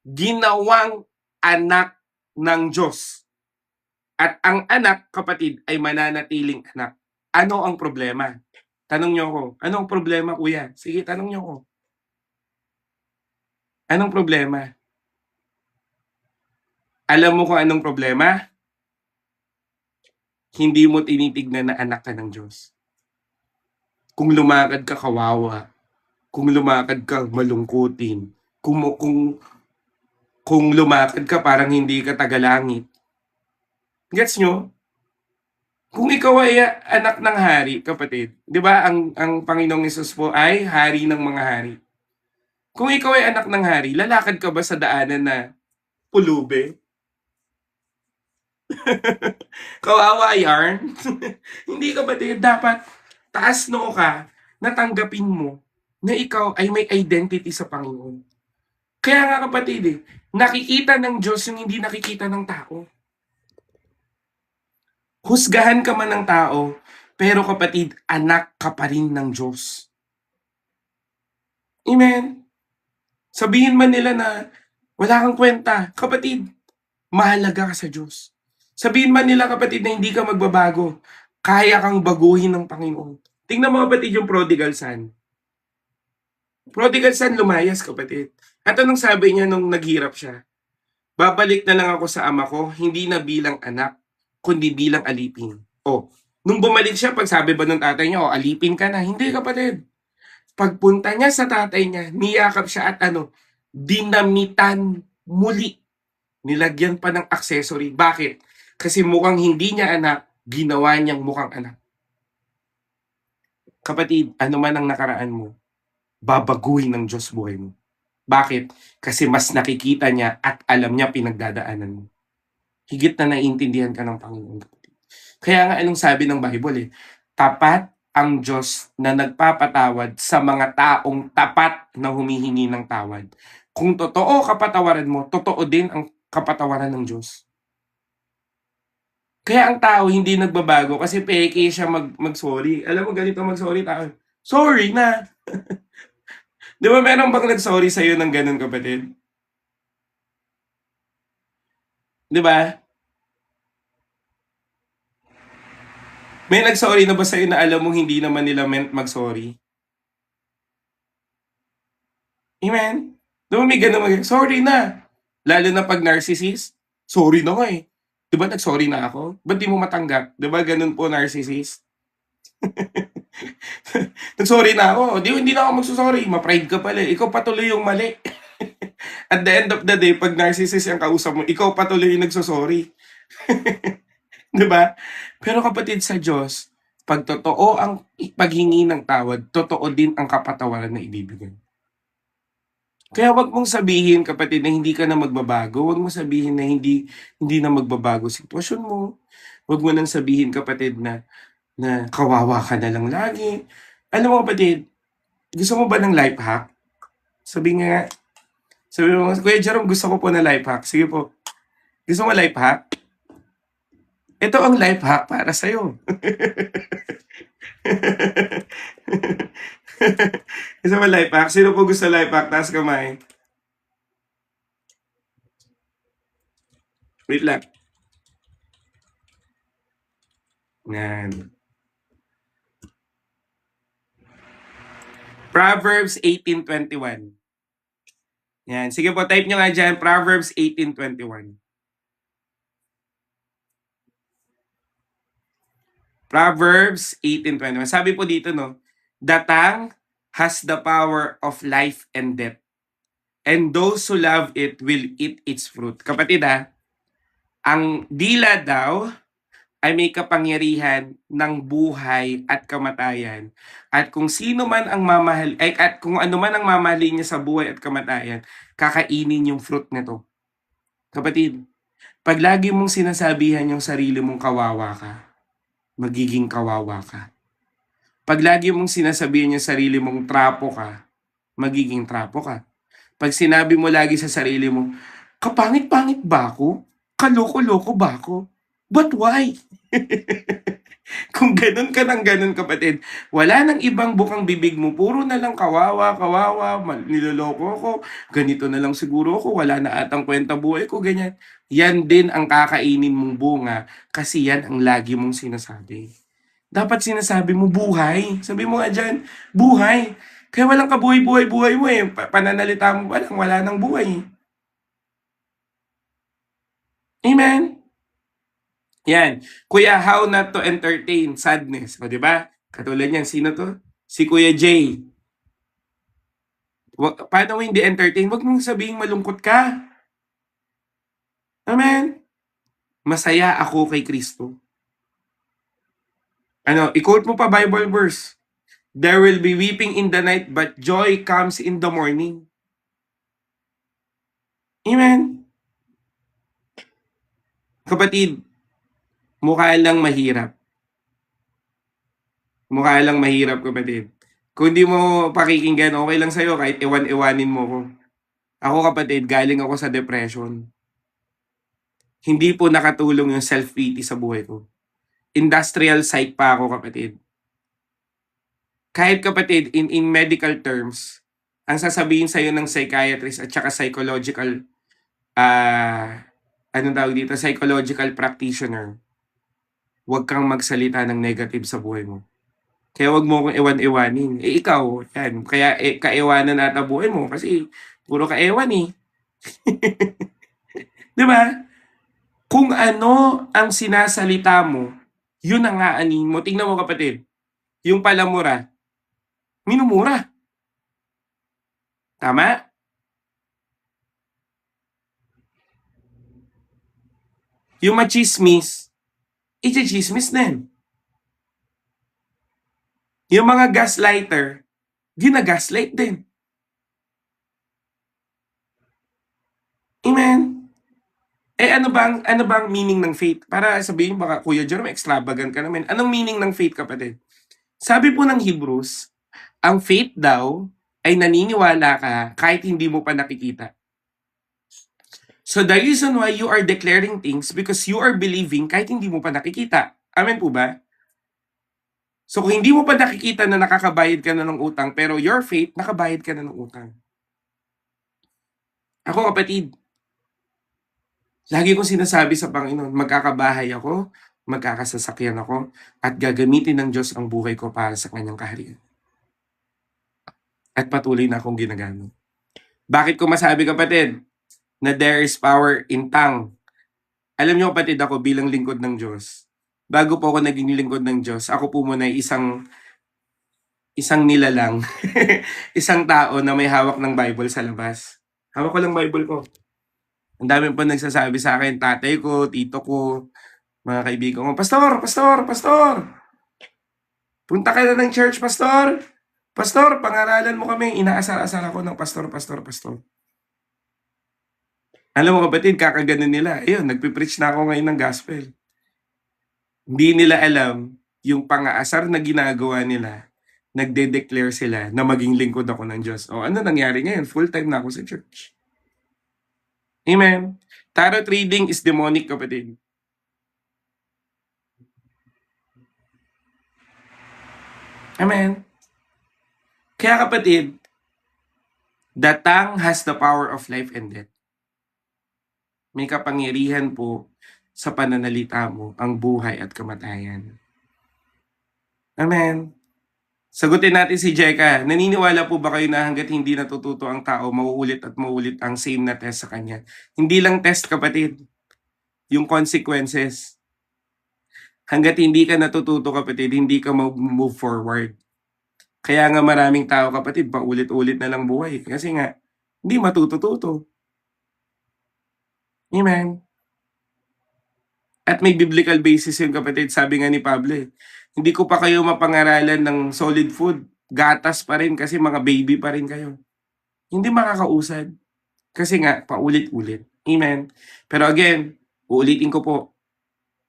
ginawang anak ng Diyos. At ang anak kapatid ay mananatiling anak. Ano ang problema? Tanong niyo ako, anong problema kuya? Sige, tanong niyo ako. Anong problema? Alam mo kung anong problema? Hindi mo tinitignan na anak ka ng Diyos. Kung lumakad ka kawawa, kung lumakad ka malungkutin, kung lumakad ka parang hindi ka tagalangit. Gets nyo? Kung ikaw ay anak ng hari, kapatid, di ba ang Panginoong Hesus po ay hari ng mga hari. Kung ikaw ay anak ng hari, lalakad ka ba sa daanan na pulube? Kawawa yarn. Hindi kapatid, dapat taas noo ka, natanggapin mo na ikaw ay may identity sa Panginoon. Kaya nga kapatid nakikita ng Diyos yung hindi nakikita ng tao. Husgahan ka man ng tao, pero kapatid, anak ka pa rin ng Diyos. Amen? Sabihin man nila na wala kang kwenta, kapatid, mahalaga ka sa Diyos. Sabihin man nila kapatid na hindi ka magbabago, kaya kang baguhin ng Panginoon. Tingnan mo kapatid yung prodigal son. Prodigal son lumayas kapatid. At anong sabi niya nung naghirap siya? Babalik na lang ako sa ama ko, hindi na bilang anak, kundi bilang alipin. O, nung bumalik siya, pag sabi ba ng tatay niya, alipin ka na. Hindi kapatid. Pagpunta niya sa tatay niya, niyakap siya at dinamitan muli. Nilagyan pa ng accessory. Bakit? Kasi mukhang hindi niya anak, ginawa niyang mukhang anak. Kapatid, ano man ang nakaraan mo, babaguhin ng Diyos buhay mo. Bakit? Kasi mas nakikita niya at alam niya pinagdadaanan mo. Higit na naiintindihan ka ng Panginoon. Kaya nga anong sabi ng Bible tapat ang Diyos na nagpapatawad sa mga taong tapat na humihingi ng tawad. Kung totoo kapatawaran mo, totoo din ang kapatawaran ng Diyos. Kaya ang tao hindi nagbabago kasi peke siya mag-sorry. Alam mo ganito mag-sorry tao. Sorry na. Di ba meron bang nag-sorry sa'yo ng ganun kapatid? Di ba? May nag-sorry na ba sa'yo na alam mong hindi naman nila meant mag-sorry? Amen? Di ba may ganun sorry na. Lalo na pag narcissist, sorry na nga eh. Di ba nag-sorry na ako? Ba't di mo matanggap? Di ba ganun po narcissist? Nag-sorry na ako. Hindi na ako magsusorry. Ma-pride ka pala. Ikaw patuloy yung mali. At the end of the day, pag narcissist yung kausap mo, ikaw patuloy yung nagsusorry. Di ba? Pero kapatid sa Diyos, pag totoo ang paghingi ng tawad, totoo din ang kapatawaran na ibibigay. Kaya wag mong sabihin kapatid na hindi ka na magbabago. Wag mo sabihin na hindi na magbabago sitwasyon mo. Wag mo nang sabihin kapatid na kawawa ka na lang lagi. Alam mo kapatid, gusto mo ba ng life hack? Sabi nga, sabi mo, Kuya Jerome, gusto ko po na life hack. Sige po. Gusto mo life hack? Ito ang life hack para sa'yo. Gusto mo life hack? Sino po gusto life hack? Taas kamay. Wait lang. Yan. Proverbs 18:21. Yan. Sige po, type nyo nga dyan. Proverbs 18:21. Proverbs 18:21. Sabi po dito, no, the tongue has the power of life and death. And those who love it will eat its fruit. Kapatid ang dila daw ay may kapangyarihan ng buhay at kamatayan. At kung sino man ang at kung ano man ang mamahalin niya sa buhay at kamatayan, kakainin yung fruit nito. Kapatid, pag lagi mong sinasabihan yung sarili mong kawawa ka, magiging kawawa ka. Pag lagi mong sinasabihan yung sarili mong trapo ka, magiging trapo ka. Pag sinabi mo lagi sa sarili mo, kapangit-pangit ba ako? Kaloko-loko ba ako? But why? Kung ganun ka ng ganun kapatid, wala nang ibang bukang bibig mo, puro na lang kawawa, niloloko ko, ganito na lang siguro ako, wala na atang kwenta buhay ko, ganyan. Yan din ang kakainin mong bunga kasi yan ang lagi mong sinasabi. Dapat sinasabi mo buhay. Sabi mo nga dyan, buhay. Kaya walang kabuhay-buhay-buhay mo Pananalita mo pa lang, wala nang buhay. Amen? Yan. Kuya, how not to entertain sadness. O, di ba? Katulad niyan, sino to? Si Kuya Jay. Paano mo hindi entertain? Huwag mong sabihin malungkot ka. Amen? Masaya ako kay Kristo. I-quote mo pa Bible verse. There will be weeping in the night, but joy comes in the morning. Amen? Kapatid, Mukha lang mahirap. Mukha lang mahirap, kapatid. Kung hindi mo pakikinggan, okay lang sa'yo kahit iwan-iwanin mo ko. Ako, kapatid, galing ako sa depression. Hindi po nakatulong yung self-pity sa buhay ko. Industrial psych pa ako, kapatid. Kahit, kapatid, in medical terms, ang sasabihin sa'yo ng psychiatrist at saka psychological, anong tawag dito, psychological practitioner, huwag kang magsalita ng negative sa buhay mo. Kaya wag mo akong ewan-ewanin. Eh, ikaw, yan, kaya kaewanan ata buhay mo kasi puro kaewan eh. 'Di ba? Kung ano ang sinasalita mo, yun ang aanin mo. Tingnan mo, kapatid, yung palamura, minumura. Tama? Yung machismis, itsichismis din. Yung mga gaslighter, ginagaslight din. Amen? Eh, ano bang meaning ng faith? Para sabihin baka, Kuya Jerome, extravagant ka naman. Anong meaning ng faith, kapatid? Sabi po ng Hebrews, ang faith daw ay naniniwala ka kahit hindi mo pa nakikita. So the reason why you are declaring things because you are believing kahit hindi mo pa nakikita. Amen po ba? So kung hindi mo pa nakikita na nakakabayad ka na ng utang pero your faith, nakabayad ka na ng utang. Ako, kapatid, lagi kong sinasabi sa Panginoon, magkakabahay ako, magkakasasakyan ako, at gagamitin ng Diyos ang buhay ko para sa kanyang kaharian. At patuloy na akong ginagamit. Bakit ko masabi, kapatid, na there is power in tongue? Alam niyo, kapatid, ako bilang lingkod ng Diyos, bago po ako naging lingkod ng Diyos, ako po muna ay isang nilalang, isang tao na may hawak ng Bible sa labas. Hawak ko lang Bible ko. Ang dami po nagsasabi sa akin, tatay ko, tito ko, mga kaibigan ko, Pastor, Pastor, Pastor, punta ka na ng church, Pastor. Pastor, pangaralan mo kami. Inaasar-asar ako ng Pastor, Pastor, Pastor. Alam mo, kapatid, kakaganon nila. Ayun, nagpipreach na ako ngayon ng gospel. Hindi nila alam yung pang-aasar na ginagawa nila. Nagde-declare sila na maging lingkod ako ng Diyos. O ano nangyari ngayon? Full-time na ako sa church. Amen. Tarot reading is demonic, kapatid. Amen. Kaya, kapatid, the tongue has the power of life and death. May kapangyarihan po sa pananalita mo ang buhay at kamatayan. Amen. Sagutin natin si Jeka. Naniniwala po ba kayo na hanggat hindi natututo ang tao, mauulit at mauulit ang same na test sa kanya? Hindi lang test, kapatid. Yung consequences. Hanggat hindi ka natututo, kapatid, hindi ka move forward. Kaya nga maraming tao, kapatid, paulit-ulit na lang buhay. Kasi nga, hindi matutututo. Amen. At may biblical basis yun, kapatid. Sabi nga ni Pablo, hindi ko pa kayo mapangaralan ng solid food. Gatas pa rin kasi mga baby pa rin kayo. Hindi makakausad. Kasi nga, paulit-ulit. Amen. Pero again, uulitin ko po,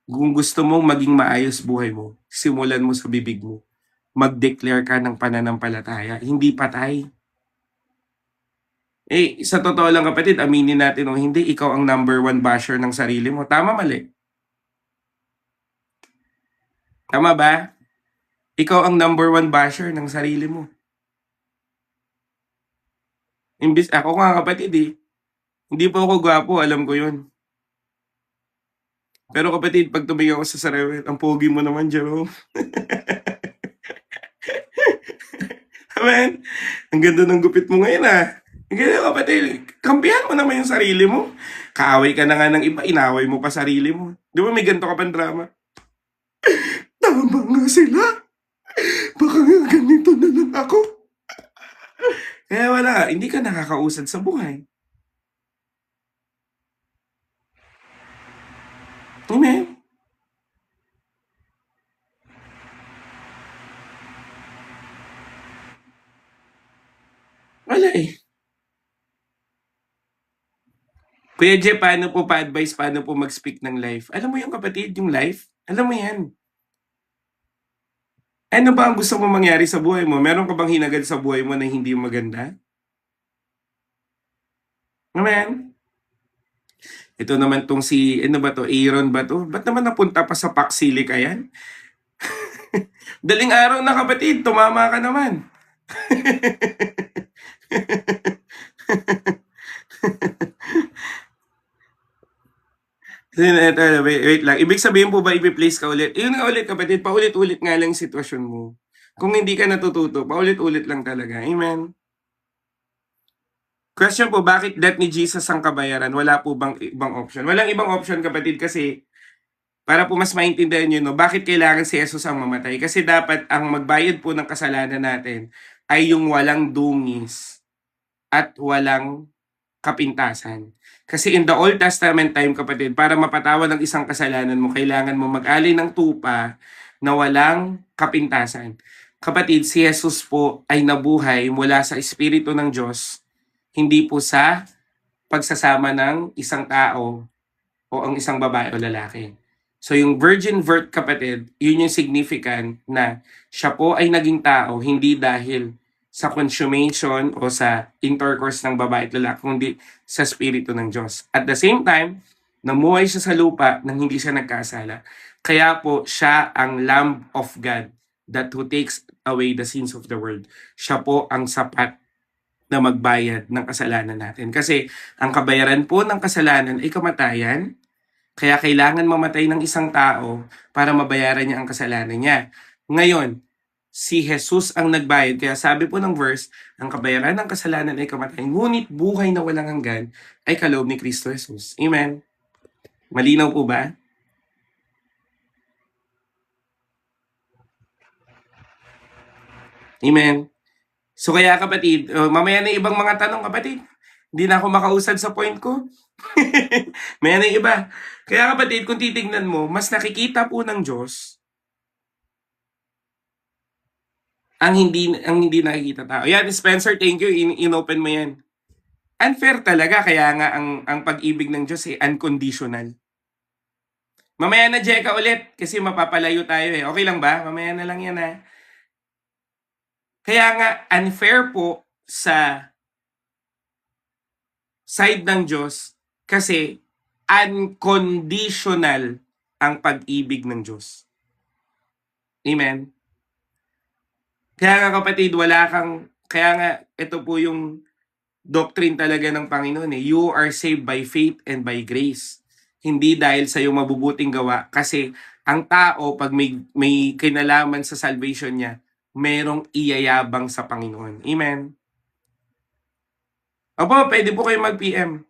kung gusto mong maging maayos buhay mo, simulan mo sa bibig mo. Mag-declare ka ng pananampalataya, hindi patay. Eh, sa totoo lang, kapatid, aminin natin o hindi, ikaw ang number one basher ng sarili mo. Tama, mali? Tama ba? Ikaw ang number one basher ng sarili mo. Imbis, ako nga, kapatid eh. Hindi po ako gwapo, alam ko yun. Pero, kapatid, pag tumingin ako sa sarili, ang pogi mo naman, Jerome. Amen? Ang ganda ng gupit mo ngayon ah. Ang ganda, kapatid. Kampihan mo naman yung sarili mo. Kaaway ka na nga ng iba, inaway mo pa sarili mo. Di ba may ganito ka pang drama? Tama nga sila. Baka nga ganito na lang ako. Kaya wala, hindi ka nakakausad sa buhay. Amen? Wala eh. Kuya Jeff, paano po pa-advise, paano po mag-speak ng life? Alam mo yung kapatid, yung life, Alam mo yan. Ano ba ang gusto mo mangyari sa buhay mo? Meron ka bang hinagad sa buhay mo na hindi maganda? Amen? Ito naman tong si, ano ba to, Aaron ba to? Ba't naman napunta pa sa Paksili ka yan? Daling araw na kapatid, tumama ka naman. Wait lang. Ibig sabihin po ba i-place ka ulit? Yun nga ulit kapatid, paulit-ulit nga lang yung sitwasyon mo. Kung hindi ka natututo, paulit-ulit lang talaga. Amen. Question po, bakit death ni Jesus ang kabayaran? Wala po bang ibang option? Walang ibang option kapatid kasi para po mas maintindihan nyo, no, bakit kailangan si Jesus ang mamatay? Kasi dapat ang magbayad po ng kasalanan natin ay yung walang dungis at walang kapintasan. Kasi in the Old Testament time, kapatid, para mapatawad ang isang kasalanan mo, kailangan mo mag-alay ng tupa na walang kapintasan. Kapatid, si Jesus po ay nabuhay mula sa Espiritu ng Diyos, hindi po sa pagsasama ng isang tao o ang isang babae o lalaki. So yung virgin birth, kapatid, yun yung significant na siya po ay naging tao hindi dahil sa consummation o sa intercourse ng babae at lalaki, kundi sa Espiritu ng Diyos. At the same time, namuhay siya sa lupa nang hindi siya nagkasala. Kaya po siya ang Lamb of God that who takes away the sins of the world. Siya po ang sapat na magbayad ng kasalanan natin. Kasi ang kabayaran po ng kasalanan ay kamatayan. Kaya kailangan mamatay ng isang tao para mabayaran niya ang kasalanan niya. Ngayon, si Jesus ang nagbayad. Kaya sabi po ng verse, ang kabayaran ng kasalanan ay kamatayan, ngunit buhay na walang hanggan ay kaloob ni Kristo Jesus. Amen. Malinaw po ba? Amen. So kaya kapatid, mamaya na ibang mga tanong kapatid. Hindi na ako makausad sa point ko. Maya na iba. Kaya kapatid, kung titignan mo, mas nakikita po ng Diyos ang hindi nakikita tao. Yan, Spencer, thank you. Inopen mo yan. Unfair talaga, kaya nga ang pag-ibig ng Diyos ay unconditional. Mamaya na, Jeka, ulit, kasi mapapalayo tayo eh. Okay lang ba? Mamaya na lang yan ha. Kaya nga, unfair po sa side ng Diyos kasi unconditional ang pag-ibig ng Diyos. Amen? Kaya nga kapatid, kaya nga ito po yung doctrine talaga ng Panginoon eh. You are saved by faith and by grace. Hindi dahil sa iyong mabubuting gawa. Kasi ang tao, pag may kinalaman sa salvation niya, merong iyayabang sa Panginoon. Amen? Opo, pwede po kayo mag-PM.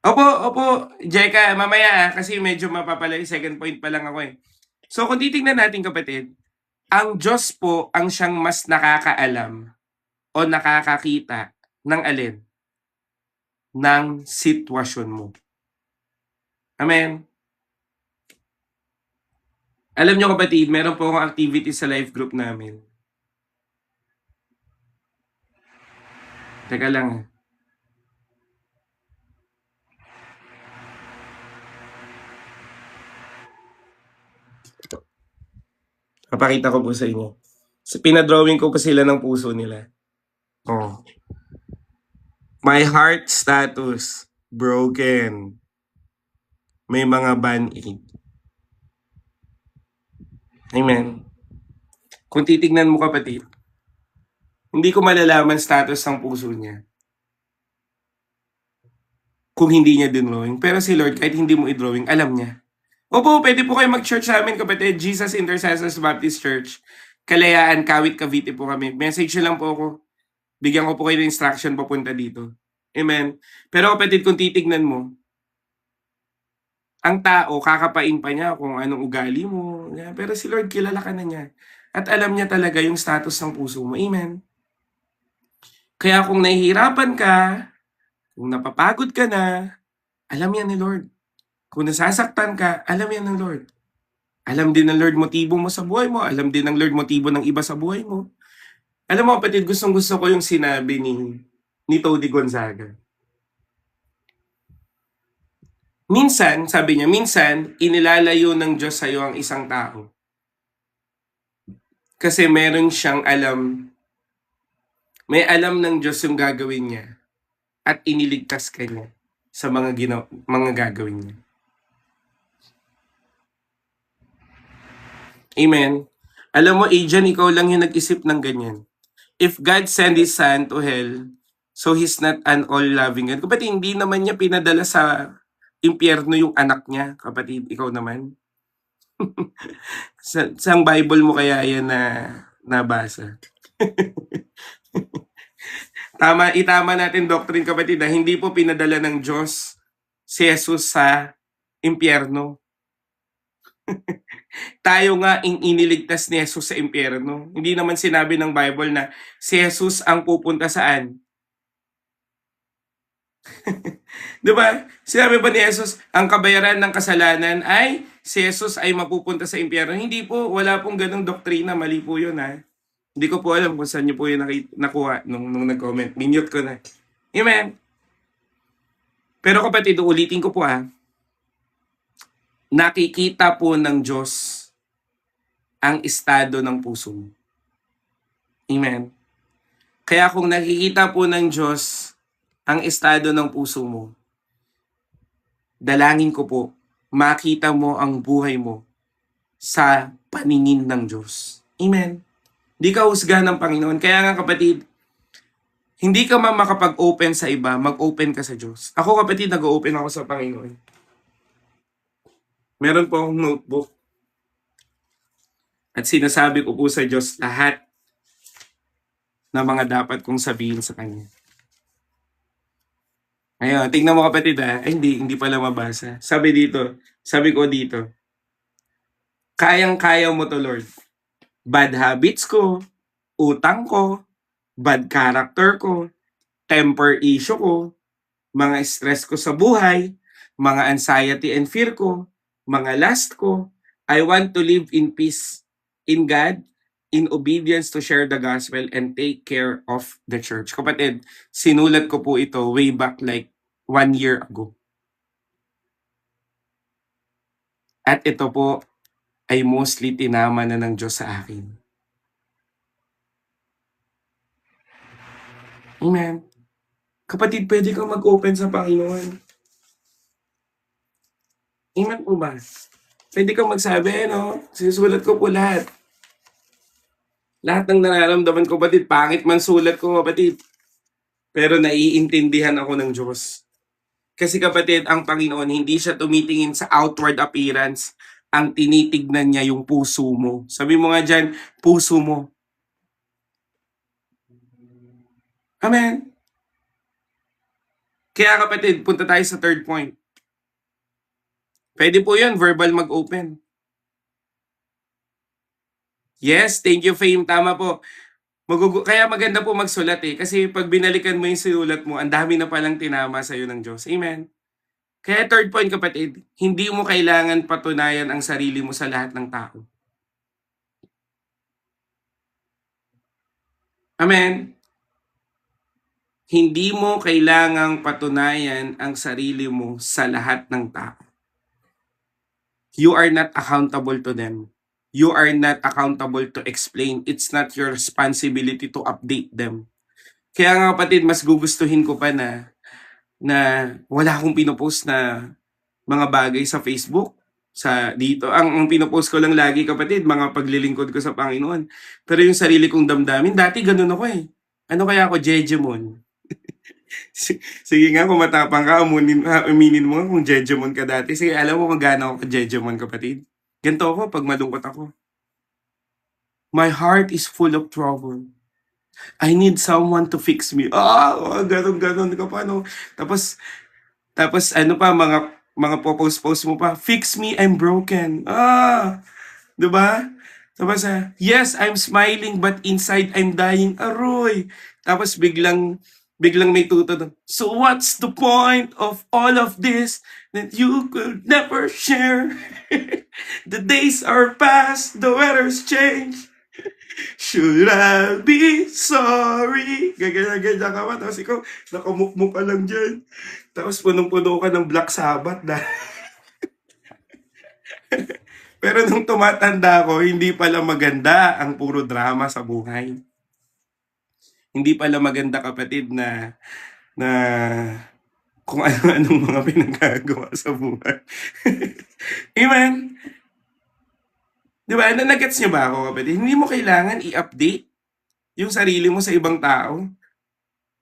Opo, Jeka, mamaya kasi medyo mapapalay, second point pa lang ako eh. So kung titignan natin kapatid, ang Diyos po ang siyang mas nakakaalam o nakakakita ng alin? Ng sitwasyon mo. Amen? Alam nyo kapatid, meron po akong activity sa life group namin. Teka lang. Papakita ko po sa inyo. Pinadrawing ko pa sila ng puso nila. Oh. My heart status, broken. May mga band-aid. Amen. Kung titignan mo kapatid, hindi ko malalaman status ng puso niya kung hindi niya dinrawing. Pero si Lord, kahit hindi mo i-drawing, alam niya. Opo, pwede po kayo mag-church sa amin kapatid. Jesus Intercessors Baptist Church. Kalayaan, Kawit, Cavite po kami. Message lang po ako. Bigyan ko po kayo ng instruction papunta dito. Amen. Pero kapatid, kung titignan mo, ang tao, kakapain pa niya kung anong ugali mo. Pero si Lord, kilala ka na niya. At alam niya talaga yung status ng puso mo. Amen. Kaya kung nahihirapan ka, kung napapagod ka na, alam yan ni Lord. Kung nasasaktan ka, alam yan ng Lord. Alam din ng Lord motibo mo sa buhay mo. Alam din ng Lord motibo ng iba sa buhay mo. Alam mo kapatid, gustong-gusto ko yung sinabi ni Tony Gonzaga. Minsan, sabi niya, minsan, inilalayo ng Diyos sa'yo ang isang tao. Kasi meron siyang alam, may alam ng Diyos yung gagawin niya at iniligtas ka niya sa mga gagawin niya. Amen. Alam mo, Adrian, ikaw lang yung nag-isip ng ganyan. If God send His Son to hell, so He's not an all-loving God. Kapatid, hindi naman niya pinadala sa impyerno yung anak niya. Kapatid, ikaw naman. Sa Bible mo kaya yan na nabasa? Itama natin doctrine, kapatid, na hindi po pinadala ng Diyos si Jesus sa impyerno. Tayo nga iniligtas ni Jesus sa impyerno. Hindi naman sinabi ng Bible na si Jesus ang pupunta saan? Di ba? Sinabi ba ni Jesus, ang kabayaran ng kasalanan ay si Jesus ay mapupunta sa impyerno? Hindi po, wala pong ganong doktrina. Mali po yun, ha? Hindi ko po alam kung saan nyo po yun nakuha nung nag-comment. Minute ko na. Amen. Pero kapatid, ulitin ko po, ha? Nakikita po ng Diyos ang estado ng puso mo. Amen. Kaya kung nakikita po ng Diyos ang estado ng puso mo, dalangin ko po, makita mo ang buhay mo sa paningin ng Diyos. Amen. Hindi ka husgahan ng Panginoon. Kaya nga kapatid, hindi ka makapag-open sa iba, mag-open ka sa Diyos. Ako kapatid, nag-open ako sa Panginoon. Meron po akong notebook. At sinasabi ko po sa Diyos lahat na mga dapat kong sabihin sa Kanya. Ngayon, tingnan mo kapatid, ha? Ay, hindi pala mabasa. Sabi ko dito, kayang-kaya mo to, Lord. Bad habits ko, utang ko, bad character ko, temper issue ko, mga stress ko sa buhay, mga anxiety and fear ko, mga lust ko. I want to live in peace in God, in obedience to share the gospel and take care of the church. Kapatid, sinulat ko po ito way back like 1 year ago. At ito po ay mostly tinama na ng Diyos sa akin. Amen. Kapatid, pwede kang mag-open sa Panginoon. Amen po ba? Pwede kang magsabi, no? Sinusulat ko po lahat. Lahat ng nararamdaman ko, kapatid, pangit man sulat ko, kapatid. Pero naiintindihan ako ng Diyos. Kasi kapatid, ang Panginoon, hindi siya tumitingin sa outward appearance. Ang tinitignan niya yung puso mo. Sabi mo nga dyan, puso mo. Amen. Kaya kapatid, punta tayo sa third point. Pwede po yun, verbal mag-open. Yes, thank you, Fame. Tama po. Kaya maganda po magsulat eh. Kasi pag binalikan mo yung sinulat mo, ang dami na palang tinama sa'yo ng Diyos. Amen. Kaya third point kapatid, hindi mo kailangan patunayan ang sarili mo sa lahat ng tao. Amen. Hindi mo kailangang patunayan ang sarili mo sa lahat ng tao. You are not accountable to them. You are not accountable to explain. It's not your responsibility to update them. Kaya nga kapatid, mas gugustuhin ko pa na wala akong pinopost na mga bagay sa Facebook, sa dito. Ang pinopost ko lang lagi kapatid, mga paglilingkod ko sa Panginoon. Pero yung sarili kong damdamin, dati ganun ako eh. Ano kaya ako, Jejemon? Sige nga, kung matapang ka, aminin mo kung Jejemon ka dati. Sige, alam mo kung gaano ako Jejemon kapatid. Ganito ako pag malungkot ako. My heart is full of trouble. I need someone to fix me. Ganun ka pa, no? Tapos ano pa, mga post mo pa, fix me, I'm broken. Diba? Tapos, yes, I'm smiling, but inside, I'm dying. Aroy. Tapos, biglang may tutod. So, what's the point of all of this that you could never share? The days are past, the weather's changed. Should I be sorry? Gaganyan-ganyan ka pa. Tapos ikaw, nakamukmuk ka lang dyan. Tapos punong-puno ka ng Black Sabbath. Pero nung tumatanda ko, hindi pala maganda ang puro drama sa buhay. Hindi pala maganda, kapatid, na kung ano-anong mga pinagagawa sa buhay. Amen? Di ba? Nagets niyo ba ako, kapatid? Hindi mo kailangan i-update yung sarili mo sa ibang tao.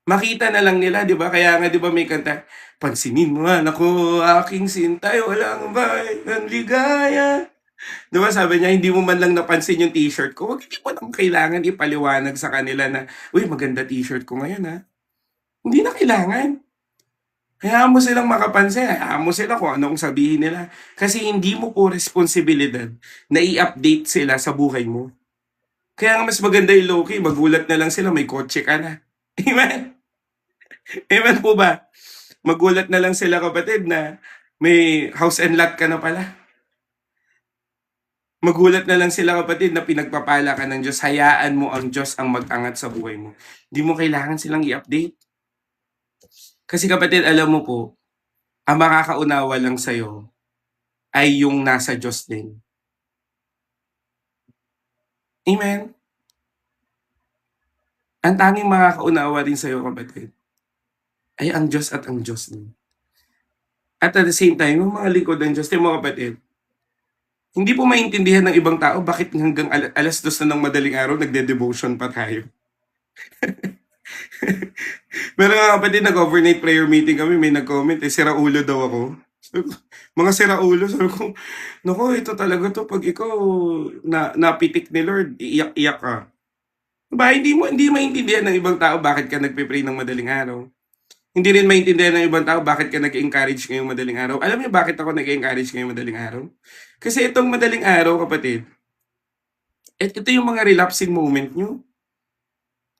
Makita na lang nila, di ba? Kaya nga, di ba may kanta, pansinin mo nga, naku, aking sintay, walang bay, ng ligaya. Di ba sabi niya, hindi mo man lang napansin yung t-shirt ko, wag hindi mo lang kailangan ipaliwanag sa kanila na, uy, maganda t-shirt ko ngayon, ha? Hindi na kailangan. Hayaan mo silang makapansin, hayaan mo sila kung anong sabihin nila. Kasi hindi mo po responsibilidad na i-update sila sa buhay mo. Kaya nga mas maganda yung low-key, magulat na lang sila, may kotse ka na. Amen? Amen po ba? Magulat na lang sila, kapatid, na may house and lot ka na pala. Magulat na lang sila, kapatid, na pinagpapala ka ng Diyos. Hayaan mo ang Diyos ang mag-angat sa buhay mo. Hindi mo kailangan silang i-update. Kasi, kapatid, alam mo po, ang makakaunawa lang sa'yo ay yung nasa Diyos din. Amen? Ang tanging makakaunawa din sa'yo, kapatid, ay ang Diyos at ang Diyos din. At at the same time, yung mga lingkod ng Diyos, yung mga kapatid, hindi po maintindihan ng ibang tao bakit hanggang alas 2 na ng madaling araw nagde-devotion pa tayo. Meron nga, kapatid, nag-overnight prayer meeting kami, may nag-comment, siraulo daw ako. Mga siraulo, sabi ko, naku, ito talaga to, pag ikaw napitik ni Lord, iiyak-iyak ka. Diba, hindi maintindihan ng ibang tao bakit ka nagpe-pray ng madaling araw. Hindi rin maintindihan ng ibang tao bakit ka nag-encourage ngayong madaling araw. Alam niyo bakit ako nag-encourage ngayong madaling araw? Kasi itong madaling araw, kapatid, ito yung mga relapsing moment nyo.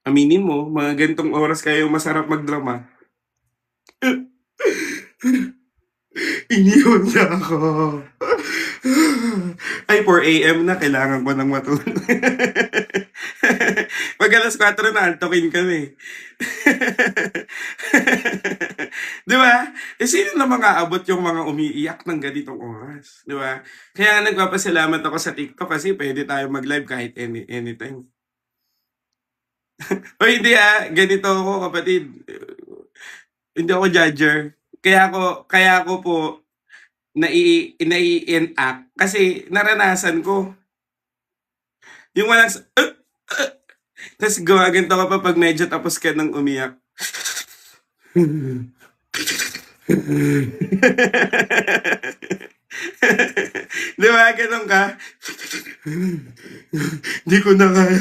Aminin mo, mga ganitong oras kayo masarap magdrama. Iniwan niya ako. Ay, 4 a.m. na, kailangan ko nang matulog. Pag alas 4 na, antokin kami. Di ba? Sino na mga abot yung mga umiiyak ng ganitong oras? Di ba? Kaya nagpapasalamat ako sa TikTok kasi pwede tayo mag-live kahit anytime. O hindi ganito ako, kapatid. Hindi ako judger. Kaya ako po nai-enact kasi naranasan ko. Yung walang tapos gawaganto ka pa pag medyo tapos ka nang umiyak. Di ba? Ganun ka? Di ko na kaya.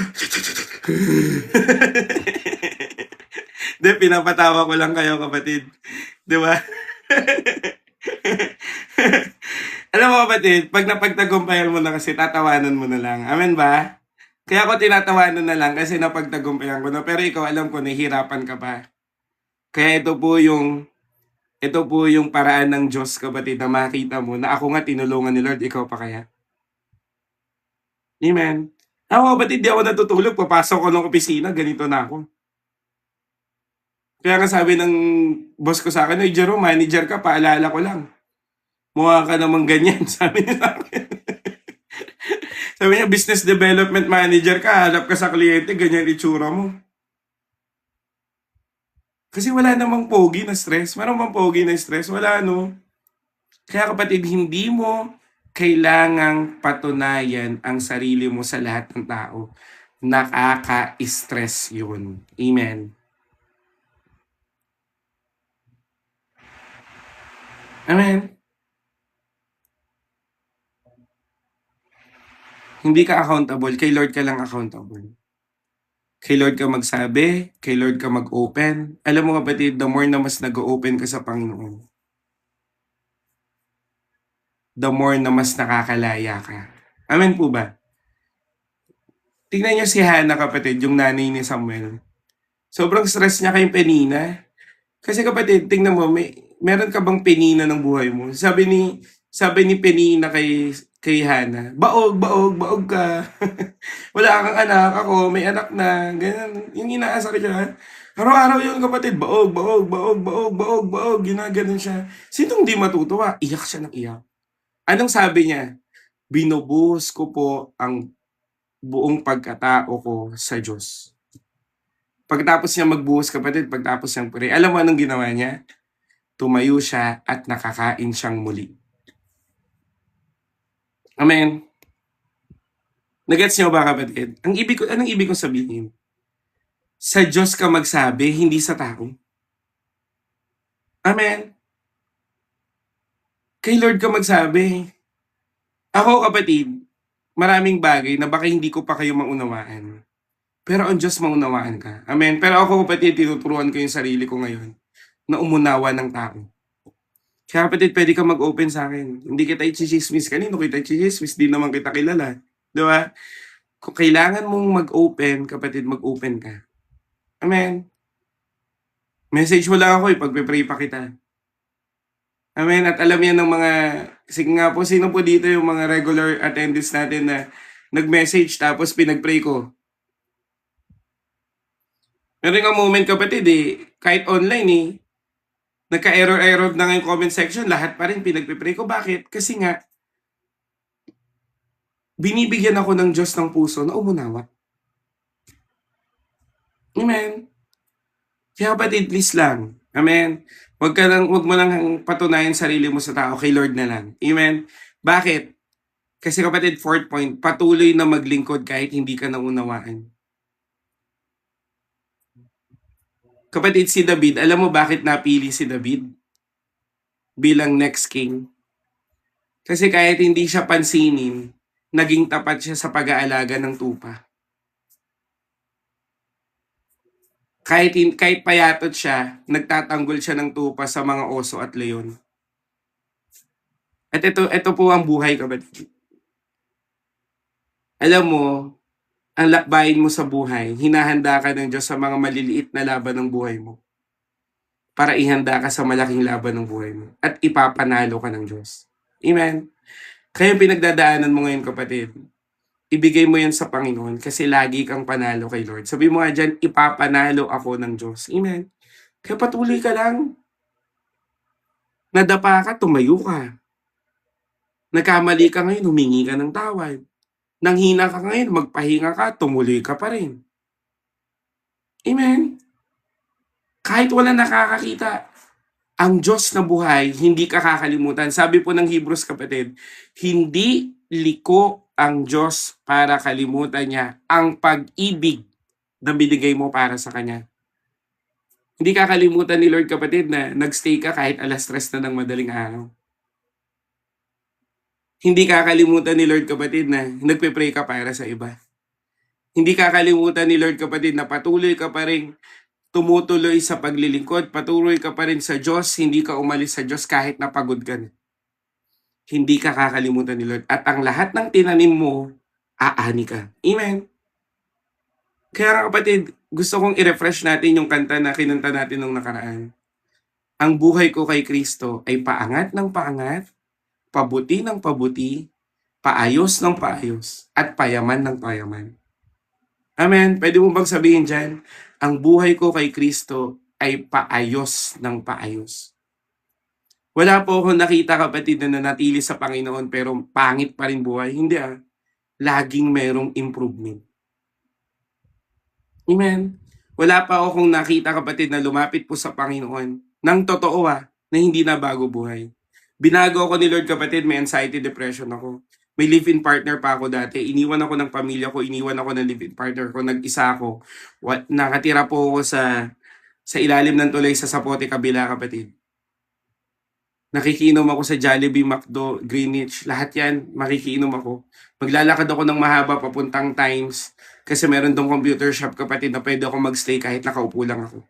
Di, pinapatawa ko lang kayo, kapatid. Di ba? Alam mo, kapatid, pag napagtagumpayan mo na kasi, tatawanan mo na lang. Amen ba? Kaya ako tinatawanan na lang kasi napagtagumpayan ko na. Pero ikaw, alam ko, nahihirapan ka pa. Kaya ito po yung paraan ng Diyos, kapatid, na makita mo na ako nga tinulungan ni Lord, ikaw pa kaya? Amen. Ako, kapatid, di ako natutulog. Papasok ko ng opisina, ganito na ako. Kaya nga sabi ng boss ko sa akin, "Oy, Jerome, manager ka, paalala ko lang. Mukha ka namang ganyan," sabi niya sa akin. Sabi niya, business development manager ka, hanap ka sa kliyente, ganyan itsura mo. Kasi wala namang pogi na stress. Meron bang pogi na stress? Wala, no? Kaya, kapatid, hindi mo kailangang patunayan ang sarili mo sa lahat ng tao. Nakaka-stress yun. Amen. Amen. Hindi ka accountable. Kay Lord ka lang accountable. Kay Lord ka magsabi, kay Lord ka mag-open. Alam mo, kapatid, the more na mas nag-open ka sa Panginoon, the more na mas nakakalaya ka. Amen po ba? Tingnan niyo si Hannah, kapatid, yung nanay ni Samuel. Sobrang stress niya kay Penina. Kasi, kapatid, tingnan mo, meron ka bang Penina ng buhay mo? Sabi ni Penina kay Hana, "Baog, baog, baog ka. Wala kang anak, ako may anak na." Ganyan, yung inaasar siya. Araw-araw yun kapatid, "Baog, baog, baog, baog, baog, baog." Ginaganon siya. Sinong di matutuwa? Iyak siya ng iyak. Anong sabi niya? "Binubuhos ko po ang buong pagkatao ko sa Diyos." Pagkatapos niya magbuhos kapatid, pagtapos niyang pray, alam mo anong ginawa niya? Tumayo siya at nakakain siyang muli. Amen. Nagets niyo ba kapatid? Anong ibig kong sabihin? Sa Diyos ka magsabi, hindi sa tao. Amen. Kay Lord ka magsabi. Ako kapatid, maraming bagay na baka hindi ko pa kayo maunawaan. Pero ang Diyos maunawaan ka. Amen. Pero ako kapatid, tinuturuan ko yung sarili ko ngayon na umunawa ng tao. Kaya kapatid, pwede ka mag-open sa akin. Hindi kita i-chismis kanino, kita i-chismis, di naman kita kilala. Di ba? Kung kailangan mong mag-open, kapatid, mag-open ka. Amen. Message mo lang ako, ipagpe-pray pa kita. Amen. At alam yan ng mga, sige nga po, sino po dito yung mga regular attendees natin na nag-message tapos pinag-pray ko. Meron nga moment kapatid kahit online nagka-error na nga yung comment section, lahat pa rin pinagpe-pray ko. Bakit? Kasi nga, binibigyan ako ng Diyos ng puso na umunawa. Amen. Kaya kapatid, please lang. Amen. Wag mo lang patunayan sarili mo sa tao, kay Lord na lang. Amen. Bakit? Kasi kapatid, fourth point, patuloy na maglingkod kahit hindi ka naunawaan. Kapatid, si David, alam mo bakit napili si David bilang next king? Kasi kahit hindi siya pansinin, naging tapat siya sa pag-aalaga ng tupa. Kahit payatot siya, nagtatanggol siya ng tupa sa mga oso at leon. At ito po ang buhay, kapatid. Alam mo, ang lakbayin mo sa buhay, hinahanda ka ng Diyos sa mga maliliit na laban ng buhay mo para ihanda ka sa malaking laban ng buhay mo at ipapanalo ka ng Diyos. Amen? Kaya pinagdadaanan mo ngayon, kapatid, ibigay mo yan sa Panginoon kasi lagi kang panalo kay Lord. Sabi mo nga dyan, ipapanalo ako ng Diyos. Amen? Kaya patuloy ka lang. Nadapa ka, tumayo ka. Nagkamali ka ngayon, humingi ka ng tawad. Nanghina ka ngayon, magpahinga ka, tumuloy ka pa rin. Amen? Kahit wala nakakakita, ang Diyos na buhay, hindi ka kakalimutan. Sabi po ng Hebrews, kapatid, hindi liko ang Diyos para kalimutan niya ang pag-ibig na binigay mo para sa Kanya. Hindi kakalimutan ni Lord, kapatid, na nagstay ka kahit 3:00 na ng madaling araw. Hindi kakalimutan ni Lord, kapatid, na nagpe-pray ka para sa iba. Hindi kakalimutan ni Lord, kapatid, na patuloy ka pa rin tumutuloy sa paglilingkod, patuloy ka pa rin sa Diyos, hindi ka umalis sa Diyos kahit napagod ka na. Hindi ka kakalimutan ni Lord. At ang lahat ng tinanim mo, aani ka. Amen. Kaya kapatid, gusto kong i-refresh natin yung kanta na kinanta natin nung nakaraan. Ang buhay ko kay Kristo ay paangat ng paangat, pabuti ng pabuti, paayos ng paayos, at payaman ng payaman. Amen. Pwede mo bang sabihin dyan, ang buhay ko kay Kristo ay paayos ng paayos. Wala po akong nakita, kapatid, na nanatili sa Panginoon pero pangit pa rin buhay. Hindi Laging merong improvement. Amen. Wala pa akong nakita, kapatid, na lumapit po sa Panginoon ng totoo na hindi na bago buhay. Binago ako ni Lord, kapatid, may anxiety, depression ako. May live-in partner pa ako dati. Iniwan ako ng pamilya ko, iniwan ako ng live-in partner ko, nag-isa ako. Nakatira po ako sa ilalim ng tulay sa Sapote, Kabila, kapatid. Nakikiinom ako sa Jollibee, McDo, Greenwich, lahat yan, makikiinom ako. Maglalakad ako ng mahaba papuntang Times kasi meron dong computer shop, kapatid, na pwede ako magstay kahit nakaupo lang ako.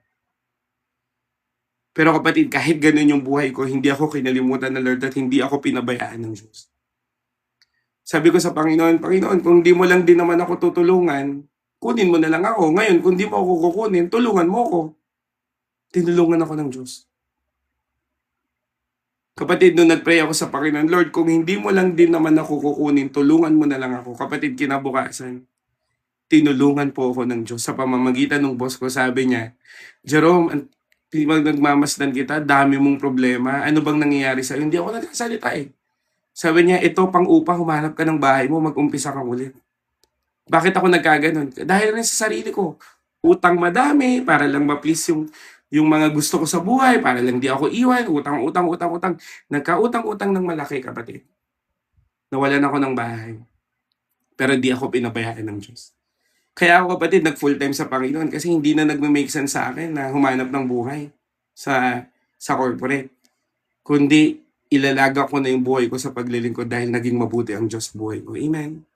Pero kapatid, kahit ganun yung buhay ko, hindi ako kinalimutan ng Lord at hindi ako pinabayaan ng Diyos. Sabi ko sa Panginoon, Panginoon, kung di mo lang din naman ako tutulungan, kunin mo na lang ako. Ngayon, kung di mo ako kukunin, tulungan mo ako. Tinulungan ako ng Diyos. Kapatid, nung nag-pray ako sa Panginoon, Lord, kung hindi mo lang din naman ako kukunin, tulungan mo na lang ako. Kapatid, kinabukasan, tinulungan po ako ng Diyos sa pamamagitan ng boss ko. Sabi niya, Jerome, pag nagmamasdan kita, dami mong problema. Ano bang nangyayari sa'yo? Hindi ako nagsasalita eh. Sabi niya, ito pang upang humanap ka ng bahay mo, mag-umpisa kang ulit. Bakit ako nagkaganon? Dahil rin sa sarili ko. Utang madami para lang ma-please yung mga gusto ko sa buhay, para lang di ako iwan, utang, utang, utang, utang. Nagkautang-utang ng malaki, kapatid. Nawalan ako ng bahay. Pero di ako pinabayaan ng Diyos. Kaya ako, kapatid, nag-full time sa Panginoon kasi hindi na nagme-make sense sa akin na humanap ng buhay sa corporate. Kundi ilalaga ko na yung buhay ko sa paglilingkod dahil naging mabuti ang Diyos sa buhay ko. Amen.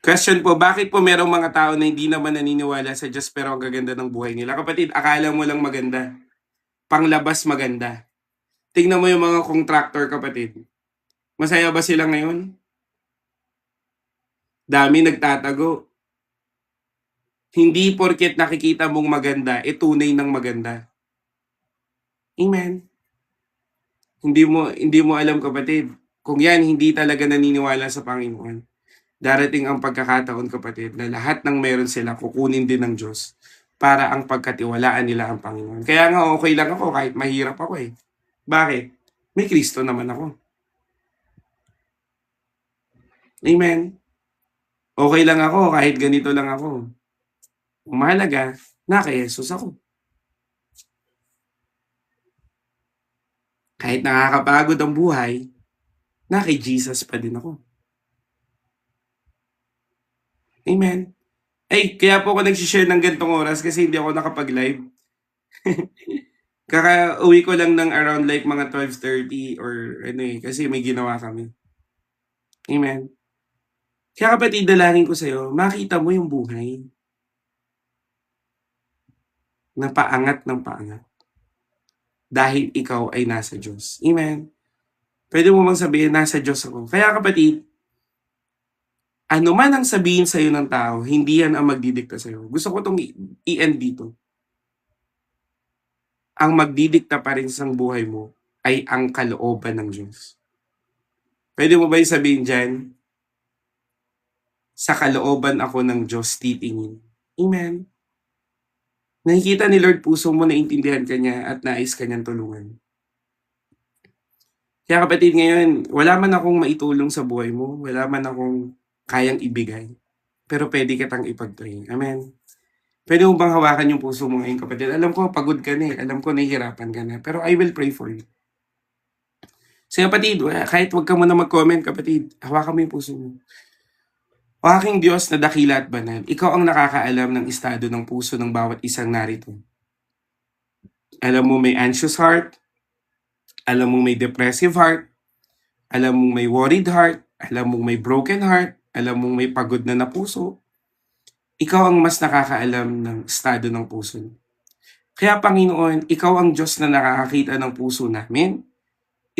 Question po, bakit po merong mga tao na hindi naman naniniwala sa Diyos pero ang gaganda ng buhay nila? Kapatid, akala mo lang maganda. Panglabas maganda. Tingnan mo yung mga contractor, kapatid. Masaya ba sila ngayon? Dami nagtatago. Hindi porket nakikita mong maganda, tunay ng maganda. Amen. Hindi mo alam, kapatid. Kung yan hindi talaga naniniwala sa Panginoon, darating ang pagkakataon, kapatid, na lahat ng meron sila kukunin din ng Diyos para ang pagkatiwalaan nila ang Panginoon. Kaya nga okay lang ako kahit mahirap ako eh. Bakit? May Kristo naman ako. Amen. Okay lang ako kahit ganito lang ako. Ang mahalaga, na kay Jesus ako. Kahit nakakapagod ang buhay, na kay Jesus pa din ako. Amen. Ay, kaya po ako nag-share ng gantong oras kasi hindi ako nakapag-live. Kaka-uwi ko lang ng around like mga 12:30 or ano eh, kasi may ginawa kami. Amen. Kaya kapatid, dalangin ko sa'yo, makita mo yung buhay na paangat ng paangat dahil ikaw ay nasa Diyos. Amen. Pwede mo bang sabihin, nasa Diyos ako? Kaya kapatid, ano man ang sabihin sa'yo ng tao, hindi yan ang magdidikta sa'yo. Gusto ko itong i-end dito. Ang magdidikta pa rin sa buhay mo ay ang kalooban ng Diyos. Pwede mo ba yung sabihin dyan? Sa kalooban ako ng Diyos titingin. Amen. Nakikita ni Lord puso mo, naintindihan ka niya at nais ka niyang tulungan. Kaya kapatid, ngayon, wala man akong maitulong sa buhay mo, wala man akong kayang ibigay, pero pwede kitang ipag-pray. Amen. Pwede mo bang hawakan yung puso mo ngayon, kapatid? Alam ko, pagod ka na eh. Alam ko, nahihirapan ka na. Pero I will pray for you. So kapatid, kahit wag ka muna mag-comment, kapatid, hawakan mo yung puso mo. O aking Diyos na dakila at banal, ikaw ang nakakaalam ng estado ng puso ng bawat isang narito. Alam mo may anxious heart, alam mo may depressive heart, alam mo may worried heart, alam mo may broken heart, alam mo may pagod na puso. Ikaw ang mas nakakaalam ng estado ng puso. Kaya Panginoon, ikaw ang Diyos na nakakakita ng puso namin.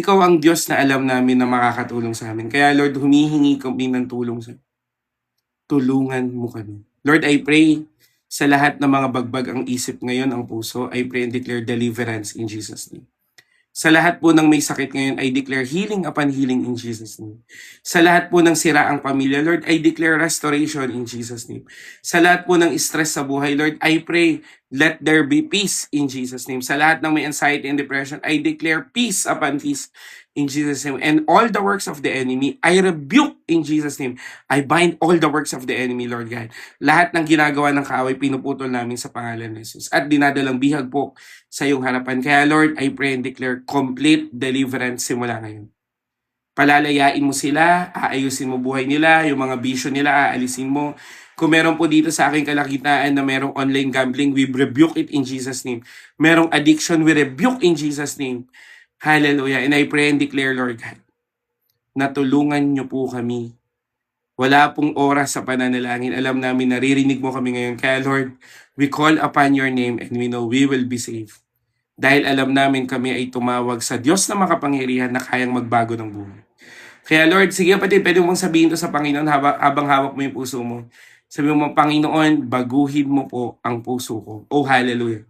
Ikaw ang Diyos na alam namin na makakatulong sa amin. Kaya Lord, humihingi kami ng tulong sa tulungan mo kami. Lord, I pray sa lahat ng mga bagbag ang isip ngayon, ang puso, I pray and declare deliverance in Jesus' name. Sa lahat po ng may sakit ngayon, I declare healing upon healing in Jesus' name. Sa lahat po ng sira ang pamilya, Lord, I declare restoration in Jesus' name. Sa lahat po ng stress sa buhay, Lord, I pray, let there be peace in Jesus' name. Sa lahat ng may anxiety and depression, I declare peace upon peace in Jesus' name. And all the works of the enemy, I rebuke in Jesus' name. I bind all the works of the enemy, Lord God. Lahat ng ginagawa ng kaaway, pinuputol namin sa pangalan ni Jesus. At dinadalang bihag po sa iyong harapan. Kaya Lord, I pray and declare complete deliverance simula ngayon. Palalayain mo sila, aayusin mo buhay nila, yung mga vision nila, aalisin mo. Kung meron po dito sa aking kalakitaan na merong online gambling, we rebuke it in Jesus' name. Merong addiction, we rebuke in Jesus' name. Hallelujah. And I pray and declare, Lord God, na tulungan niyo po kami. Wala pong oras sa pananalangin. Alam namin, naririnig mo kami ngayon. Kaya Lord, we call upon your name and we know we will be saved. Dahil alam namin kami ay tumawag sa Diyos na makapangyarihan na kayang magbago ng buhay. Kaya Lord, sige kapatid, pwede mong sabihin to sa Panginoon habang hawak mo yung puso mo. Sabi mo, Panginoon, baguhin mo po ang puso ko. Oh, hallelujah.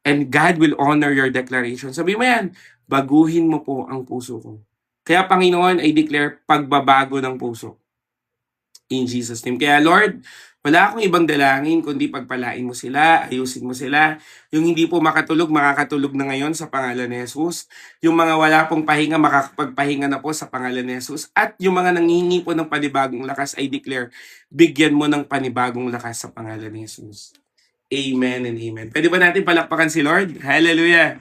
And God will honor your declaration. Sabi mo yan, baguhin mo po ang puso ko. Kaya Panginoon, I declare pagbabago ng puso. In Jesus' name. Kaya Lord, wala akong ibang dalangin kundi pagpalain mo sila, ayusin mo sila. Yung hindi po makatulog, makakatulog na ngayon sa pangalan ni Jesus. Yung mga wala pong pahinga, makakapagpahinga na po sa pangalan ni Jesus. At yung mga nangihingi po ng panibagong lakas, I declare, bigyan mo ng panibagong lakas sa pangalan ni Jesus. Amen and amen. Pwede ba natin palakpakan si Lord? Hallelujah.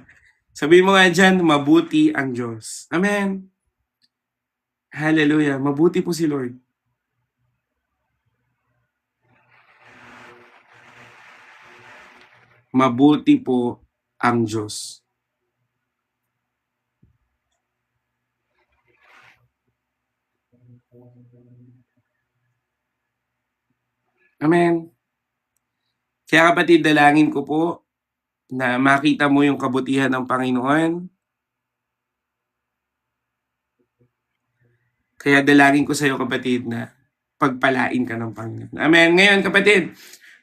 Sabihin mo nga dyan, mabuti ang Diyos. Amen. Hallelujah. Mabuti po si Lord. Mabuti po ang Diyos. Amen. Kaya kapatid, dalangin ko po na makita mo yung kabutihan ng Panginoon. Kaya dalangin ko sa iyo kapatid na pagpalain ka ng Panginoon. Amen. Ngayon kapatid,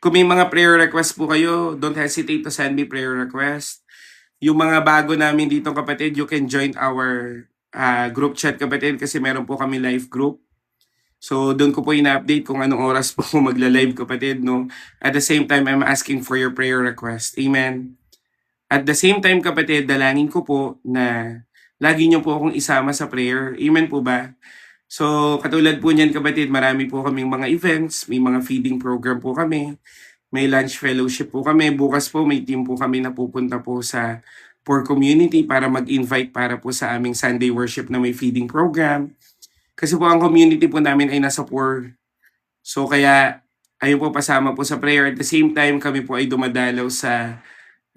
kung may mga prayer request po kayo, don't hesitate to send me prayer request. Yung mga bago namin dito kapatid, you can join our group chat kapatid kasi meron po kami live group. So doon ko po ina-update kung anong oras po magla-live kapatid, no? At the same time, I'm asking for your prayer request. Amen. At the same time kapatid, dalangin ko po na lagi niyo po akong isama sa prayer. Amen po ba? So katulad po niyan kapatid, marami po kaming mga events, may mga feeding program po kami, may lunch fellowship po kami. Bukas po may team po kami na pupunta po sa Poor Community para mag-invite para po sa aming Sunday worship na may feeding program. Kasi po ang community po namin ay nasa poor. So kaya ayun po pasama po sa prayer. At the same time kami po ay dumadalaw sa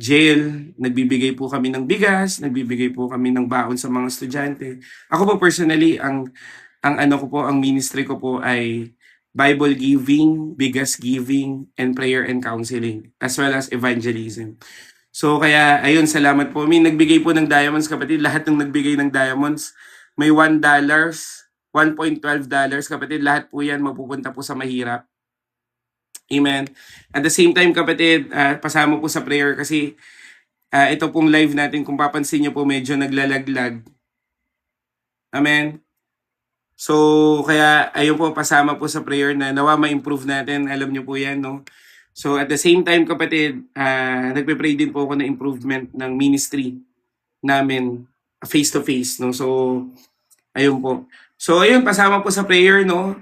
jail. Nagbibigay po kami ng bigas, nagbibigay po kami ng baon sa mga estudyante. Ako po personally, ang ano ko po, ang ministry ko po ay Bible giving, bigas giving, and prayer and counseling, as well as evangelism. So kaya ayun, salamat po. May nagbigay po ng diamonds kapatid. Lahat ng nagbigay ng diamonds, may $1, $1.12 kapatid. Lahat po yan mapupunta po sa mahirap. Amen. At the same time kapatid, pasama po sa prayer kasi ito pong live natin, kung papansin nyo po medyo naglalaglag. Amen. So, kaya ayun po, pasama po sa prayer na nawa ma-improve natin. Alam nyo po yan, no? So, at the same time, kapatid, nagpe-pray din po ako ng improvement ng ministry namin face-to-face, no? So, ayun po. So, ayun, pasama po sa prayer, no?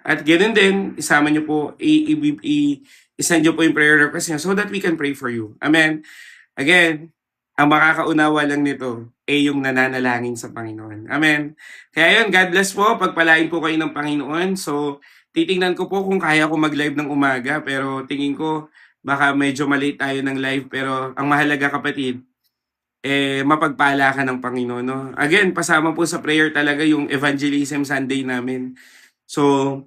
At ganoon din, isama nyo po, i-send nyo po yung prayer request nyo so that we can pray for you. Amen. Again, ang makakaunawa lang nito ay yung nananalangin sa Panginoon. Amen. Kaya yun, God bless po. Pagpalain po kayo ng Panginoon. So, titingnan ko po kung kaya ko mag-live ng umaga. Pero tingin ko, baka medyo malate tayo ng live. Pero ang mahalaga kapatid, mapagpala ka ng Panginoon. No? Again, pasama po sa prayer talaga yung Evangelism Sunday namin. So,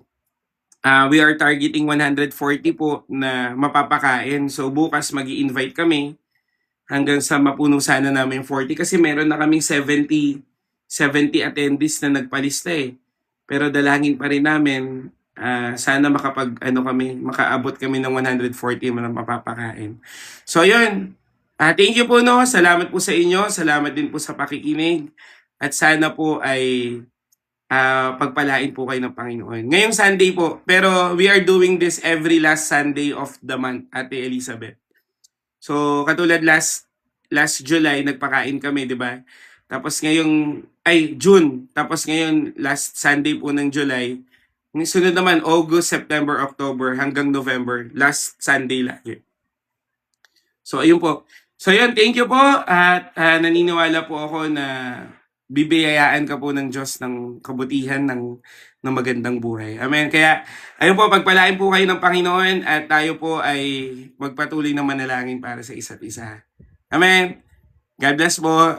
we are targeting 140 po na mapapakain. So, bukas mag-i-invite kami hanggang sa mapuno sana namin 40 kasi meron na kaming 70 attendees na nagpalista eh. Pero dalangin pa rin namin sana makaabot kami ng 140 na mapapakain. So ayun, thank you po no, salamat po sa inyo, salamat din po sa pakikinig at sana po ay pagpalain po kayo ng Panginoon. Ngayong Sunday po, pero we are doing this every last Sunday of the month, Ate Elizabeth. So, katulad last July, nagpakain kami, di ba? Tapos June. Tapos ngayon, last Sunday po ng July. Sunod naman, August, September, October, hanggang November. Last Sunday lagi. So, ayun po. So, yun, thank you po. At naniniwala po ako na bibiyayaan ka po ng Diyos ng kabutihan ng magandang buhay. Amen. Kaya, ayun po, pagpalain po kayo ng Panginoon at tayo po ay magpatuloy na manalangin para sa isa't isa. Amen. God bless po.